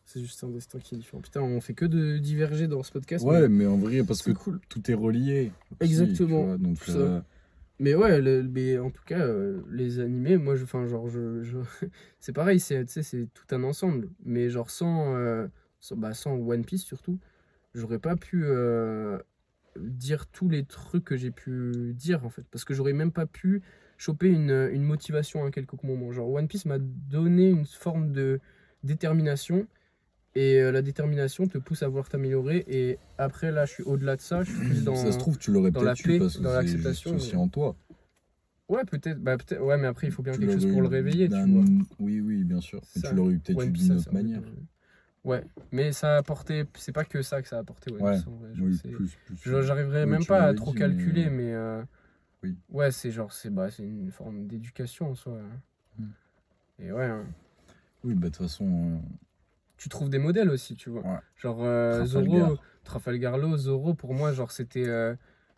C'est juste un destin qui est différent. Putain, on fait que de diverger dans ce podcast. Ouais, mais en vrai, parce que c'est cool. tout est relié. aussi, Exactement, tu vois, donc, tout ça. Mais ouais, mais en tout cas, les animés, moi, enfin, genre, c'est pareil, tu sais, c'est tout un ensemble. Mais genre, sans One Piece surtout, j'aurais pas pu dire tous les trucs que j'ai pu dire, en fait. Parce que j'aurais même pas pu choper une motivation à quelques moments. Genre, One Piece m'a donné une forme de détermination Et la détermination te pousse à vouloir t'améliorer. Et après, là, je suis au-delà de ça. Je suis plus dans. Ça se trouve, tu l'aurais dans la peut-être paix, eu parce que dans c'est juste l'acceptation, aussi en toi. Ouais, peut-être. Bah, peut-être. Ouais, mais après, il faut bien Tu quelque chose l'aurais pour eu le réveiller, tu d'un- vois. Oui, oui, bien sûr. Mais Ça. tu l'aurais eu peut-être Ouais, eu puis d'une ça, autre ça aurait manière. été- Ouais, mais ça a apporté. C'est pas que ça que ça a apporté, ouais. Ouais, ça, en vrai, genre, oui, c'est- plus. J'arriverais Oui, même tu pas à l'avais trop dit, calculer, mais mais oui. ouais, c'est genre, c'est une forme d'éducation en soi. Mm. Et ouais, hein. Oui, bah de toute façon, Tu trouves des modèles aussi, tu vois. ouais. Genre Trafalgar. Zorro, Trafalgar Law, Zorro, pour moi, genre c'était.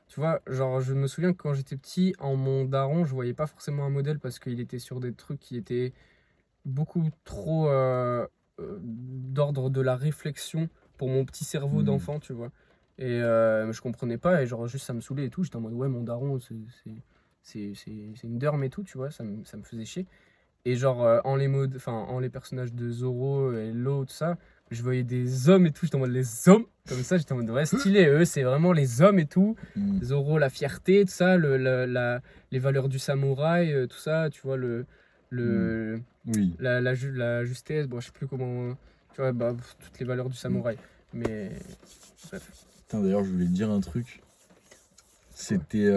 Tu vois, genre je me souviens que quand j'étais petit, en mon daron, je voyais pas forcément un modèle parce qu'il était sur des trucs qui étaient beaucoup trop d'ordre de la réflexion pour mon petit cerveau Mm. d'enfant, tu vois. Et je comprenais pas, et genre juste ça me saoulait et tout. J'étais en mode, ouais, mon daron, c'est une derme et tout, tu vois, ça me faisait chier. Et genre, en les personnages de Zoro et Lo, tout ça, je voyais des hommes et tout, j'étais en mode les hommes, comme ça, j'étais en mode ouais, stylé, eux, c'est vraiment les hommes et tout. Mm. Zoro, la fierté, tout ça, les valeurs du samouraï, tout ça, tu vois, le, Oui. la justesse, bon, je sais plus comment, tu vois, bah, toutes les valeurs du samouraï. Mais, bref. Putain, d'ailleurs, je voulais te dire un truc. C'était.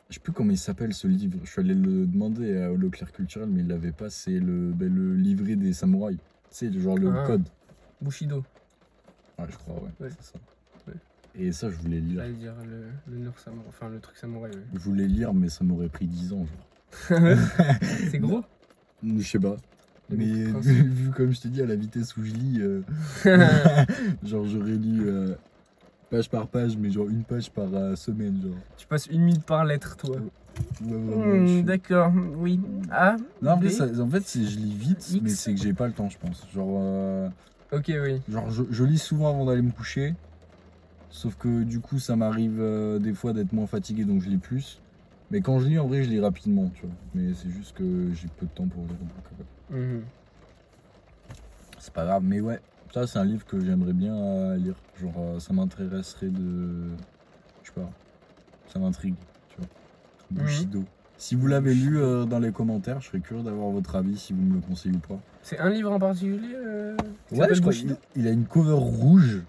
Je sais plus comment il s'appelle ce livre. Je suis allé le demander au Leclerc Culturel, mais il l'avait pas. C'est le livret des samouraïs. Tu sais, genre le Ah. code. Bushido, Ouais, je crois, ouais. Ouais. C'est ça. Ouais. Et ça, je voulais lire. j'allais dire l'honneur samouraï, enfin le truc samouraï, ouais. Je voulais lire, mais ça m'aurait pris 10 ans, genre. C'est gros. Je sais pas. Il y a Mais beaucoup de principes. vu comme je t'ai dit, à la vitesse où je lis, genre j'aurais lu page par page, mais genre une page par semaine, genre. Tu passes 1 minute par lettre, toi. Ouais, vraiment, je suis- D'accord, oui. A, Non, en B. fait, en fait je lis vite, X. mais c'est que j'ai pas le temps, je pense. Ok, oui. Genre je lis souvent avant d'aller me coucher, sauf que du coup, ça m'arrive des fois d'être moins fatigué, donc je lis plus. Mais quand je lis, en vrai, je lis rapidement, tu vois. Mais c'est juste que j'ai peu de temps pour lire. Donc, Mhm. c'est pas grave, mais ouais, ça c'est un livre que j'aimerais bien lire. Genre, ça m'intéresserait de. Je sais pas, ça m'intrigue, tu vois. Bushido. Si vous l'avez lu dans les commentaires, je serais curieux d'avoir votre avis, si vous me le conseillez ou pas. C'est un livre en particulier qui Ouais, s'appelle je crois Bushido. qu'il a une cover rouge.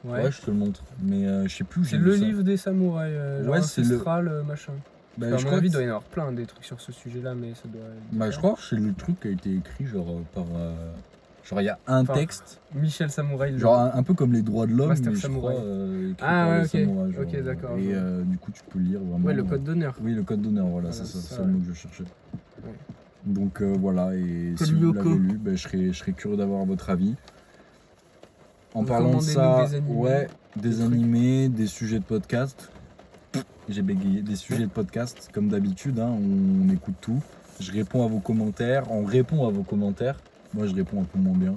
Ouais. Ouais, je te le montre. Mais je sais plus où j'ai C'est vu le ça. livre des samouraïs, genre Ouais, c'est le- ancestral, machin. Bah, Enfin, à je mon crois avis, il que doit y en avoir plein des trucs sur ce sujet-là, mais ça doit. être je différent. crois que c'est le truc qui a été écrit genre par. Genre, il y a un Enfin, texte. Michel Samouraï. Genre un peu comme les droits de l'homme, Master mais je Samouraï. crois écrit Ah, par ouais, les ok. samouraïs. Ok, genre, d'accord, Et je vois. du coup, tu peux lire vraiment. Ouais, le code d'honneur. Oui, le code d'honneur, voilà, Voilà, c'est ça, c'est ça, c'est le ouais. mot que je cherchais. Ouais. Donc voilà, et Code si vous Lyoko. l'avez lu, ben, je serais curieux d'avoir votre avis. En parlant de Recommandez-nous ça, des animés, ouais, des trucs. animés, des sujets de podcast. J'ai bégayé, des sujets de podcast, comme d'habitude, hein, on écoute tout. Je réponds à vos commentaires, on répond à vos commentaires. Moi, je réponds un peu moins bien.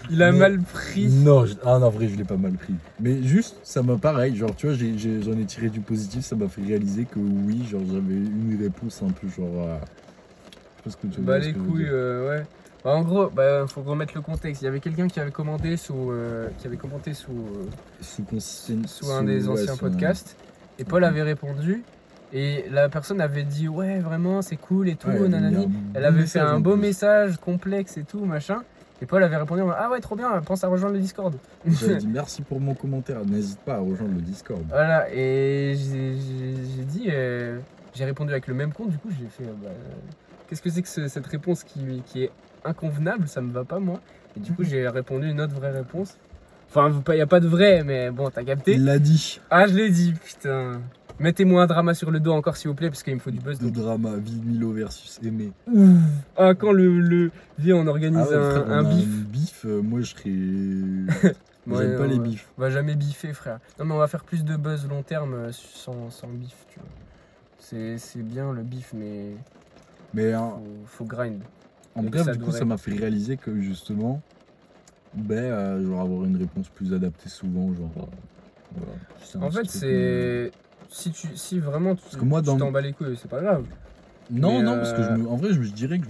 Il a Mais- mal pris. Non, en vrai, je l'ai pas mal pris. Mais juste, ça m'a pareil, genre, tu vois, j'en ai tiré du positif, ça m'a fait réaliser que oui, genre, j'avais une réponse un peu genre. Je sais pas ce que tu veux Bah dire, les ce que je veux couilles, dire. ouais. Bah, en gros, bah faut remettre le contexte. Il y avait quelqu'un qui avait commenté sous, sous un des anciens podcasts, et Paul avait répondu, et la personne avait dit ouais vraiment c'est cool et tout, nanani. Elle avait fait un beau message complexe et tout machin, et Paul avait répondu ah ouais trop bien, pense à rejoindre le Discord. J'avais dit merci pour mon commentaire, n'hésite pas à rejoindre le Discord. Voilà, et j'ai dit, j'ai répondu avec le même compte, du coup j'ai fait bah, qu'est-ce que c'est que cette réponse qui est inconvenable, ça me va pas moi. Et du coup j'ai répondu une autre vraie réponse. Enfin, il n'y a pas de vrai, mais bon, t'as capté. Il l'a dit. Ah, je l'ai dit, putain. Mettez-moi un drama sur le dos encore, s'il vous plaît, parce qu'il me faut du buzz. Le drama, Vie Milo versus Aimé. Ah, quand viens, on organise Frère, un on a bif. bif, moi je serais. Ouais, J'aime pas les bifs. On va jamais biffer, frère. Non, mais on va faire plus de buzz long terme sans bif, tu vois. C'est bien le bif, mais Mais faut grind. en Et bref, ça du coup, devrait. ça m'a fait réaliser que justement, genre avoir une réponse plus adaptée souvent, genre. Voilà, c'est un En petit fait, truc, c'est. Si vraiment tu que moi, tu dans- t'en bats les couilles, c'est pas grave. Non, Mais, non, parce que en vrai, je dirais que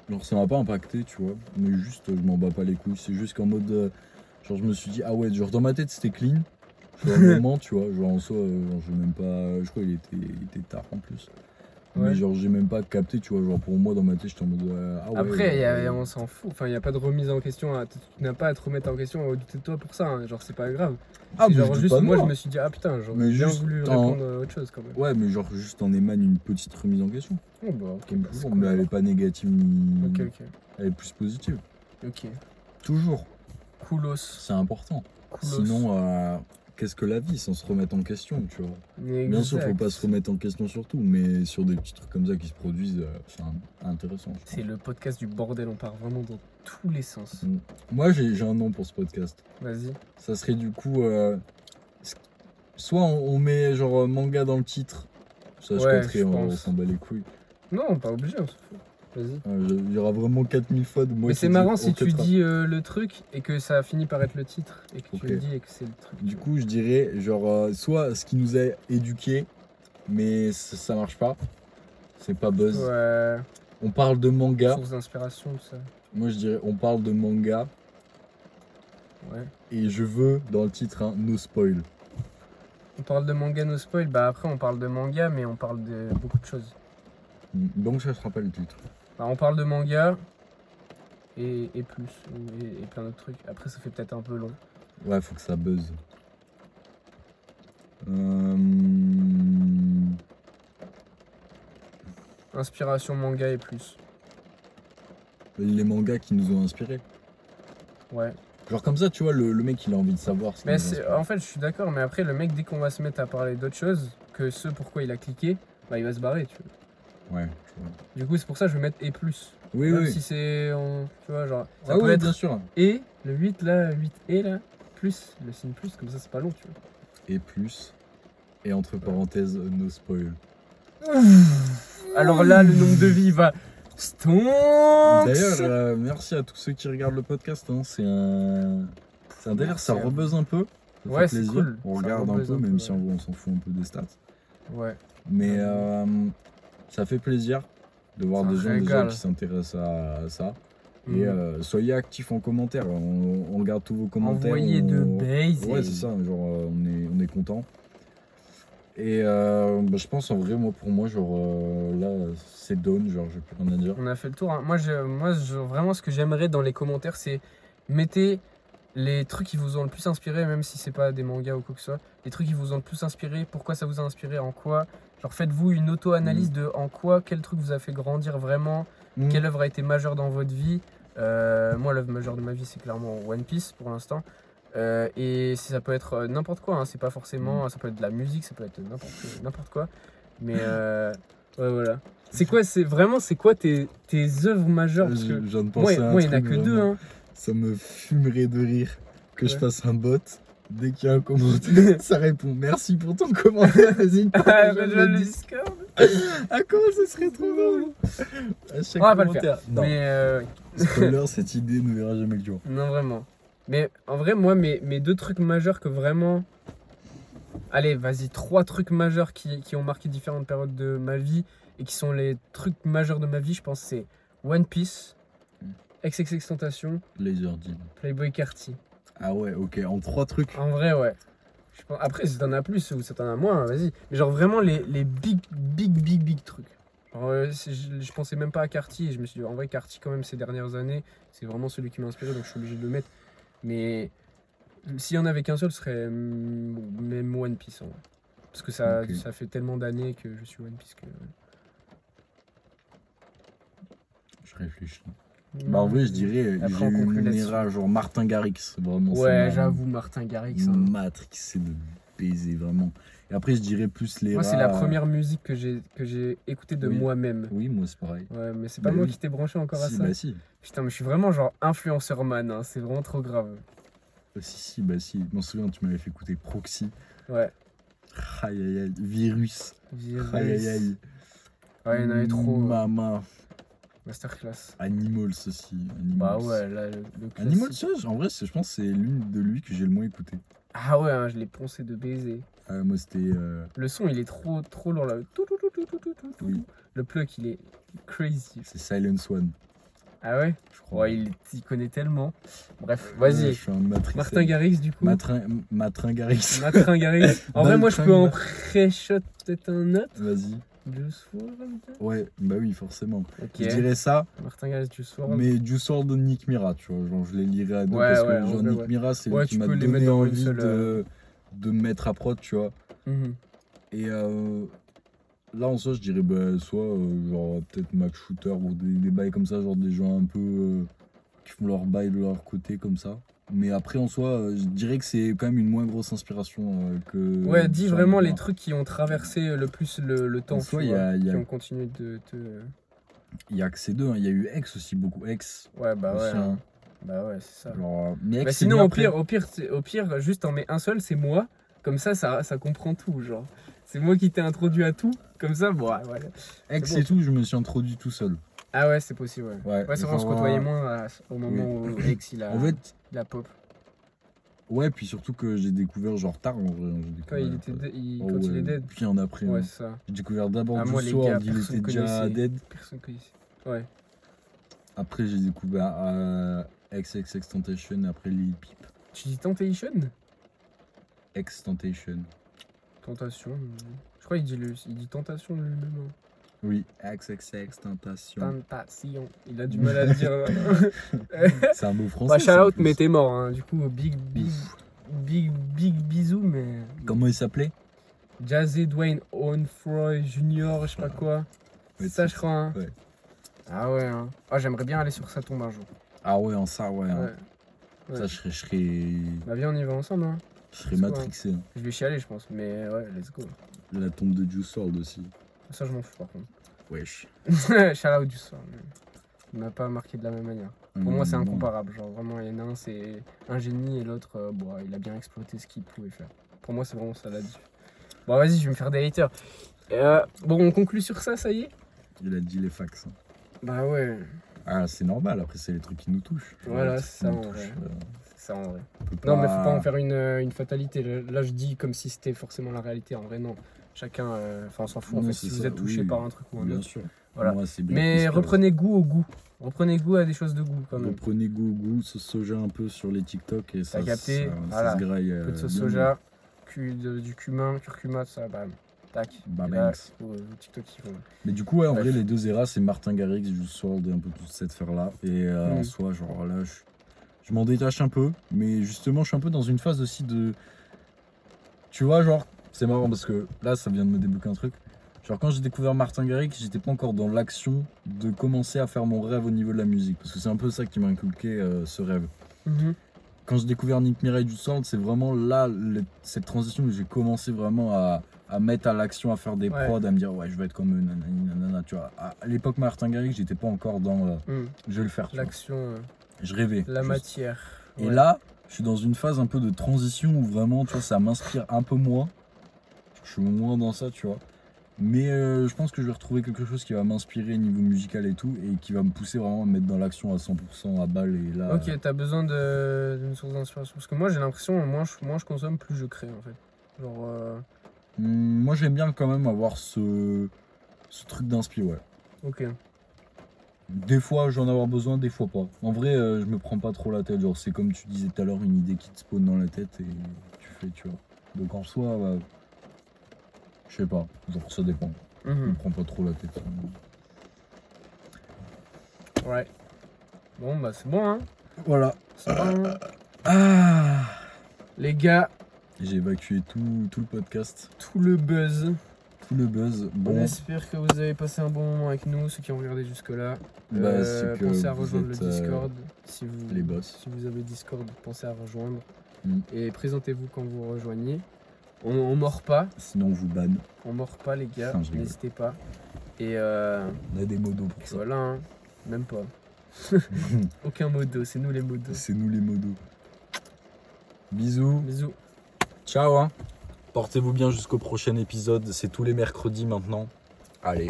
genre, ça m'a pas impacté, tu vois. Mais juste, je m'en bats pas les couilles. C'est juste qu'en mode. Genre, je me suis dit, ah ouais, genre, dans ma tête, c'était clean. Genre, un moment, tu vois. Genre, en soi, genre, je veux même pas. Je crois qu'il était tard en plus. Mais Ouais. genre, j'ai même pas capté, tu vois. Genre, pour moi, dans ma tête, j'étais en mode. Ah ouais. Après, on s'en fout. Enfin, il n'y a pas de remise en question. Tu n'as pas à te remettre en question, à douter de toi pour ça. Hein. Genre, c'est pas grave. Ah, C'est mais genre je doute juste, pas de moi, je moi. me suis dit, ah putain, j'aurais Mais bien juste voulu en- répondre à autre chose quand même. Ouais, mais genre, juste en émane une petite remise en question. Bon, bah, ok, Comme bah, c'est toujours, cool, mais elle alors. est pas négative ni. Ok, ok. Elle est plus positive. Ok. Toujours. Coolos. C'est important. Coolos. Sinon, qu'est-ce que la vie sans se remettre en question, tu vois. Bien sûr, faut pas se remettre en question sur tout, mais sur des petits trucs comme ça qui se produisent, c'est intéressant. Je C'est pense. le podcast du bordel, on part vraiment dans tous les sens. Moi, j'ai un nom pour ce podcast. Vas-y. Ça serait du coup, soit on met genre manga dans le titre, ça je Ouais, capterai, je on pense. s'en bat les couilles. Non, pas obligé, on s'en fout. Vas-y. Il y aura vraiment 4000 fois de moi Mais qui c'est dis, marrant on si tu cuttera. dis le truc et que ça finit par être le titre et que Ok. tu le dis et que c'est le truc. Du coup, je dirais genre soit ce qui nous a éduqués, mais ça marche pas, c'est pas buzz. Ouais. On parle de manga. Source d'inspiration, tout ça. Moi, je dirais on parle de manga Ouais. et je veux dans le titre un no spoil. On parle de manga no spoil, bah après on parle de manga mais on parle de beaucoup de choses. Donc ça sera pas le titre. Bah, on parle de manga et plus, et plein d'autres trucs. Après ça fait peut-être un peu long. Ouais, faut que ça buzz. Inspiration manga et plus. Les mangas qui nous ont inspirés. Ouais. Genre comme ça, tu vois, le mec il a envie de savoir ce qui Mais nous c'est, inspire. en fait je suis d'accord, mais après le mec dès qu'on va se mettre à parler d'autre chose que ce pourquoi il a cliqué, bah il va se barrer, tu vois. Ouais, je vois. Du coup c'est pour ça que je vais mettre et plus. Oui, Même oui. si c'est, tu vois, genre, ça Ah peut oui, être bien sûr. et, le 8 là, 8 et là, plus, le signe plus, comme ça c'est pas long, tu vois. Et plus. Et entre parenthèses, no spoil. Alors là, le nombre de vies va stonks. D'ailleurs, merci à tous ceux qui regardent le podcast. Hein. C'est un délire, ça Merci à vous. rebuzz un peu. Ça Ouais, fait c'est plaisir. cool. On Ça regarde un rebuzz peu, un peu, même si ouais. on s'en fout un peu des stats. Ouais. Mais ça fait plaisir de voir Ça des gens déjà régale. qui s'intéressent à ça. Mhm. Et soyez actifs en commentaire. On regarde tous vos commentaires. Envoyez de on- base. Ouais, c'est ça. Genre, on est content. Et je pense en vrai, pour moi, genre là, c'est done. Genre, j'ai plus rien à dire. On a fait le tour. Hein. Vraiment, ce que j'aimerais dans les commentaires, c'est mettez les trucs qui vous ont le plus inspiré, même si c'est pas des mangas ou quoi que ce soit. Les trucs qui vous ont le plus inspiré, pourquoi ça vous a inspiré, en quoi. Genre, faites-vous une auto-analyse de en quoi, quel truc vous a fait grandir vraiment, quelle œuvre a été majeure dans votre vie. Moi, l'œuvre majeure de ma vie, c'est clairement One Piece pour l'instant. Et ça peut être n'importe quoi, hein. C'est pas forcément, ça peut être de la musique, ça peut être n'importe quoi. Mais ouais, voilà. C'est quoi tes œuvres majeures parce Je que viens de moi, penser à un il y en a truc, que deux. vraiment. Hein. Ça me fumerait de rire que je Ouais. fasse un bot. Dès qu'il y a un commentaire, ça répond merci pour ton commentaire. Vas-y, Ah, je rejoins le le dis. Discord. Ah, comment ça serait trop drôle à chaque On va pas le commentaire. Non, Mais spoiler, cette idée ne verra jamais le jour. non, vraiment. Mais en vrai, moi, mes deux trucs majeurs que vraiment. Allez, vas-y, 3 trucs majeurs qui ont marqué différentes périodes de ma vie et qui sont les trucs majeurs de ma vie, je pense, c'est One Piece, XXXTentacion, Laser Deal. Playboy Carti. Ah ouais, ok, en 3 trucs. En vrai, ouais. Après, si t'en as plus ou si t'en as moins, vas-y. Mais genre vraiment les big trucs. Genre, je pensais même pas à Carti et je me suis dit, en vrai, Carti, quand même, ces dernières années, c'est vraiment celui qui m'a inspiré, donc je suis obligé de le mettre. Mais s'il y en avait qu'un seul, ce serait même One Piece. En vrai. Parce que Ok. ça fait tellement d'années que je suis One Piece que. Je réfléchis. Bah en vrai, je dirais, Après, j'ai on eu conclut une là-dessus. era genre Martin Garrix. Vraiment, ça Ouais, m'a j'avoue, Martin Garrix. Hein. matrixé de baiser, vraiment. Et après, je dirais plus les Moi, c'est la première musique que j'ai écoutée de Oui. moi-même. Oui, moi, c'est pareil. Ouais, mais c'est pas Bah moi oui. qui t'ai branché encore à Si, ça. bah si. Putain, mais je suis vraiment genre influenceur man, hein. C'est vraiment trop grave. Si, bah si. Je m'en souviens, tu m'avais fait écouter Proxy. Ouais. Aïe, aïe, aïe. Virus. Virus. Aïe, aïe, aïe. Ouais, il y en avait trop. Mama. Masterclass. Animals aussi. Bah Animals. ouais, là, le classique. Animals, tu vois, en vrai, je pense que c'est l'une de lui que j'ai le moins écouté. Ah ouais, hein, je l'ai poncé de baiser. Moi, c'était. Le son, il est trop lourd là. Tout. Oui, Le plug, il est crazy. c'est Silence One, Ah ouais? je crois. Ouais, il connaît tellement. Bref, Ouais, vas-y. je suis un matrixé. Martin Garrix, du coup. Matrin Garrix. Martin Garrix. En vrai, moi, je peux en Maltringue. pré-shot peut-être un autre. Vas-y. Juice WRLD. Ouais, bah oui, forcément. Ok. Je dirais ça, Martin Garrix, Juice WRLD. mais Juice WRLD de Nick Mira, tu vois. Genre, je les lirais à deux Ouais, parce ouais, que en genre, vrai, Nick ouais. Mira, c'est lui Ouais, qui tu m'a peux les donné mettre dans une envie seule, de me mettre à prod, tu vois. Mhm. Et là, en soi, je dirais bah, soit genre peut-être Max Shooter ou des bails comme ça, genre des gens un peu qui font leur bail de leur côté comme ça. Mais après, en soi, je dirais que c'est quand même une moins grosse inspiration que. Ouais, dis sur vraiment Nick les Mira. trucs qui ont traversé le plus le temps, En soi, tu il y vois. a, il y Qui a- ont continué de te. il y a que ces deux. Hein. Il y a eu X aussi, beaucoup X Ouais, bah ouais. aussi. Hein. Hein. Bah ouais, c'est ça. Genre, mais Bah X, c'est sinon, venu au après. pire, au pire, juste en mets un seul, c'est moi. Comme ça comprend tout, genre. C'est moi qui t'ai introduit à tout. Comme ça, bon, ouais, voilà. X bon, et tout, je me suis introduit tout seul. Ah ouais, c'est possible, ouais. Ouais, Ouais, c'est vrai, on se genre, côtoyait moins au moment oui. où X, En fait, il a pop. ouais, puis surtout que j'ai découvert genre tard en vrai. J'ai Quand découvert il était Oh quand il est ouais, dead. bien après. Ouais, Hein. c'est ça. J'ai découvert d'abord Ah, moi, Juice les gars, WRLD, il personne était déjà connaissait. dead. Personne connaissait. Ouais. Après, j'ai découvert XXXTentacion et après Lil Peep. Tu dis Temptation? XXXTentacion. Tentation. Je crois qu'il dit Tentation lui-même. Hein. Oui, XXXTentacion. Tentation. Il a du mal à le dire. C'est un mot français. Bah, ça, en shout out, plus. mais t'es mort. Hein. Du coup, big bisous, mais. Comment il s'appelait? Jazzy Dwayne Onfroy Jr., je sais pas quoi. Ouais, Ça, je crois. Hein. Ouais. Ah ouais. Hein. Ah, j'aimerais bien aller sur sa tombe un jour. Ah ouais, en ça, ouais. Hein. Ouais. Ça, je serais Bah, viens, on y va ensemble. Hein. matrixé. Hein. Je vais chialer, je pense. Mais ouais, let's go. La tombe de Juice WRLD aussi. Ça, je m'en fous par contre. Wesh. Shout out du soir. Il m'a pas marqué de la même manière. Pour moi, c'est Non. incomparable. Genre, vraiment, il y en a un, c'est un génie et l'autre, bon, il a bien exploité ce qu'il pouvait faire. Pour moi, c'est vraiment ça la diff. Bon, vas-y, je vais me faire des haters. Bon, on conclut sur ça, ça y est? Il a dit les fax. Hein. Bah ouais. Ah, c'est normal, après, c'est les trucs qui nous touchent. Voilà, Les trucs c'est qui ça nous en touchent, vrai. C'est ça en vrai. on peut Non, mais faut pas en faire une fatalité. Là, je dis comme si c'était forcément la réalité. En vrai, non. Chacun, enfin, on s'en fout. En Non, fait, c'est si vous ça, êtes touché oui, par un truc ou un Bien autre. sûr. Voilà. Moi, c'est bien Mais plus reprenez goût au goût. Reprenez goût à des choses de goût quand même. Reprenez goût, sauce soja un peu sur les TikTok et ça, T'as capté, ça voilà. se graille. Un peu de sauce bien soja, du cumin, curcuma, tout ça, bam. Tac. Bah, Et là, banks. vos TikTok qui font. bien. Mais du coup, ouais, en Bref. vrai, les deux eras, c'est Martin Garrix, Juice WRLD et un peu toute cette sphère-là. Et en soi, genre là, je m'en détache un peu. Mais justement, je suis un peu dans une phase aussi de. Tu vois, genre, c'est marrant parce que là, ça vient de me débloquer un truc. Genre, quand j'ai découvert Martin Garrix, j'étais pas encore dans l'action de commencer à faire mon rêve au niveau de la musique. Parce que c'est un peu ça qui m'a inculqué ce rêve. Mhm. Quand j'ai découvert Nick Mira et Juice WRLD, c'est vraiment là, cette transition où j'ai commencé vraiment à mettre à l'action, à faire des Ouais. prods, à me dire ouais, je vais être comme eux, nanani, nanana, tu vois. À l'époque, Martin Garrix, j'étais pas encore dans je vais le faire, tu vois. L'action, Je rêvais. la juste. matière. Et Ouais. là, je suis dans une phase un peu de transition où vraiment, tu vois, ça m'inspire un peu moins. Je suis moins dans ça, tu vois. Mais je pense que je vais retrouver quelque chose qui va m'inspirer niveau musical et tout, et qui va me pousser vraiment à me mettre dans l'action à 100% à balle. Et là, Ok, t'as besoin d'une source d'inspiration. Parce que moi, j'ai l'impression, moins je consomme, plus je crée en fait. Genre. moi, j'aime bien quand même avoir ce truc d'inspi, ouais. Ok. Des fois, j'en ai avoir besoin, des fois pas. En vrai, je me prends pas trop la tête. Genre, c'est comme tu disais tout à l'heure, une idée qui te spawn dans la tête et tu fais, tu vois. Donc en soi, bah, je sais pas. Genre, ça dépend. Je me Mhm. prends pas trop la tête. Ouais. Bon, bah, c'est bon, hein. Voilà. C'est bon, hein. Ah, Les gars, j'ai évacué tout le podcast, tout le buzz. tout le buzz. On Bon, espère que vous avez passé un bon moment avec nous, ceux qui ont regardé jusque-là. bah, c'est que Pensez à vous rejoindre êtes, le Discord. Si vous, les boss. Si vous avez Discord, pensez à rejoindre. Mm. Et présentez-vous quand vous rejoignez. On mord pas. Sinon, on vous banne. On mord pas, les gars. Non, je rigole. N'hésitez pas. Et On a des modos pour ça. voilà, hein. Même pas. Aucun modo, c'est nous les modos. C'est nous les modos. Bisous. Bisous. Ciao, hein. Portez-vous bien jusqu'au prochain épisode. C'est tous les mercredis maintenant. Allez.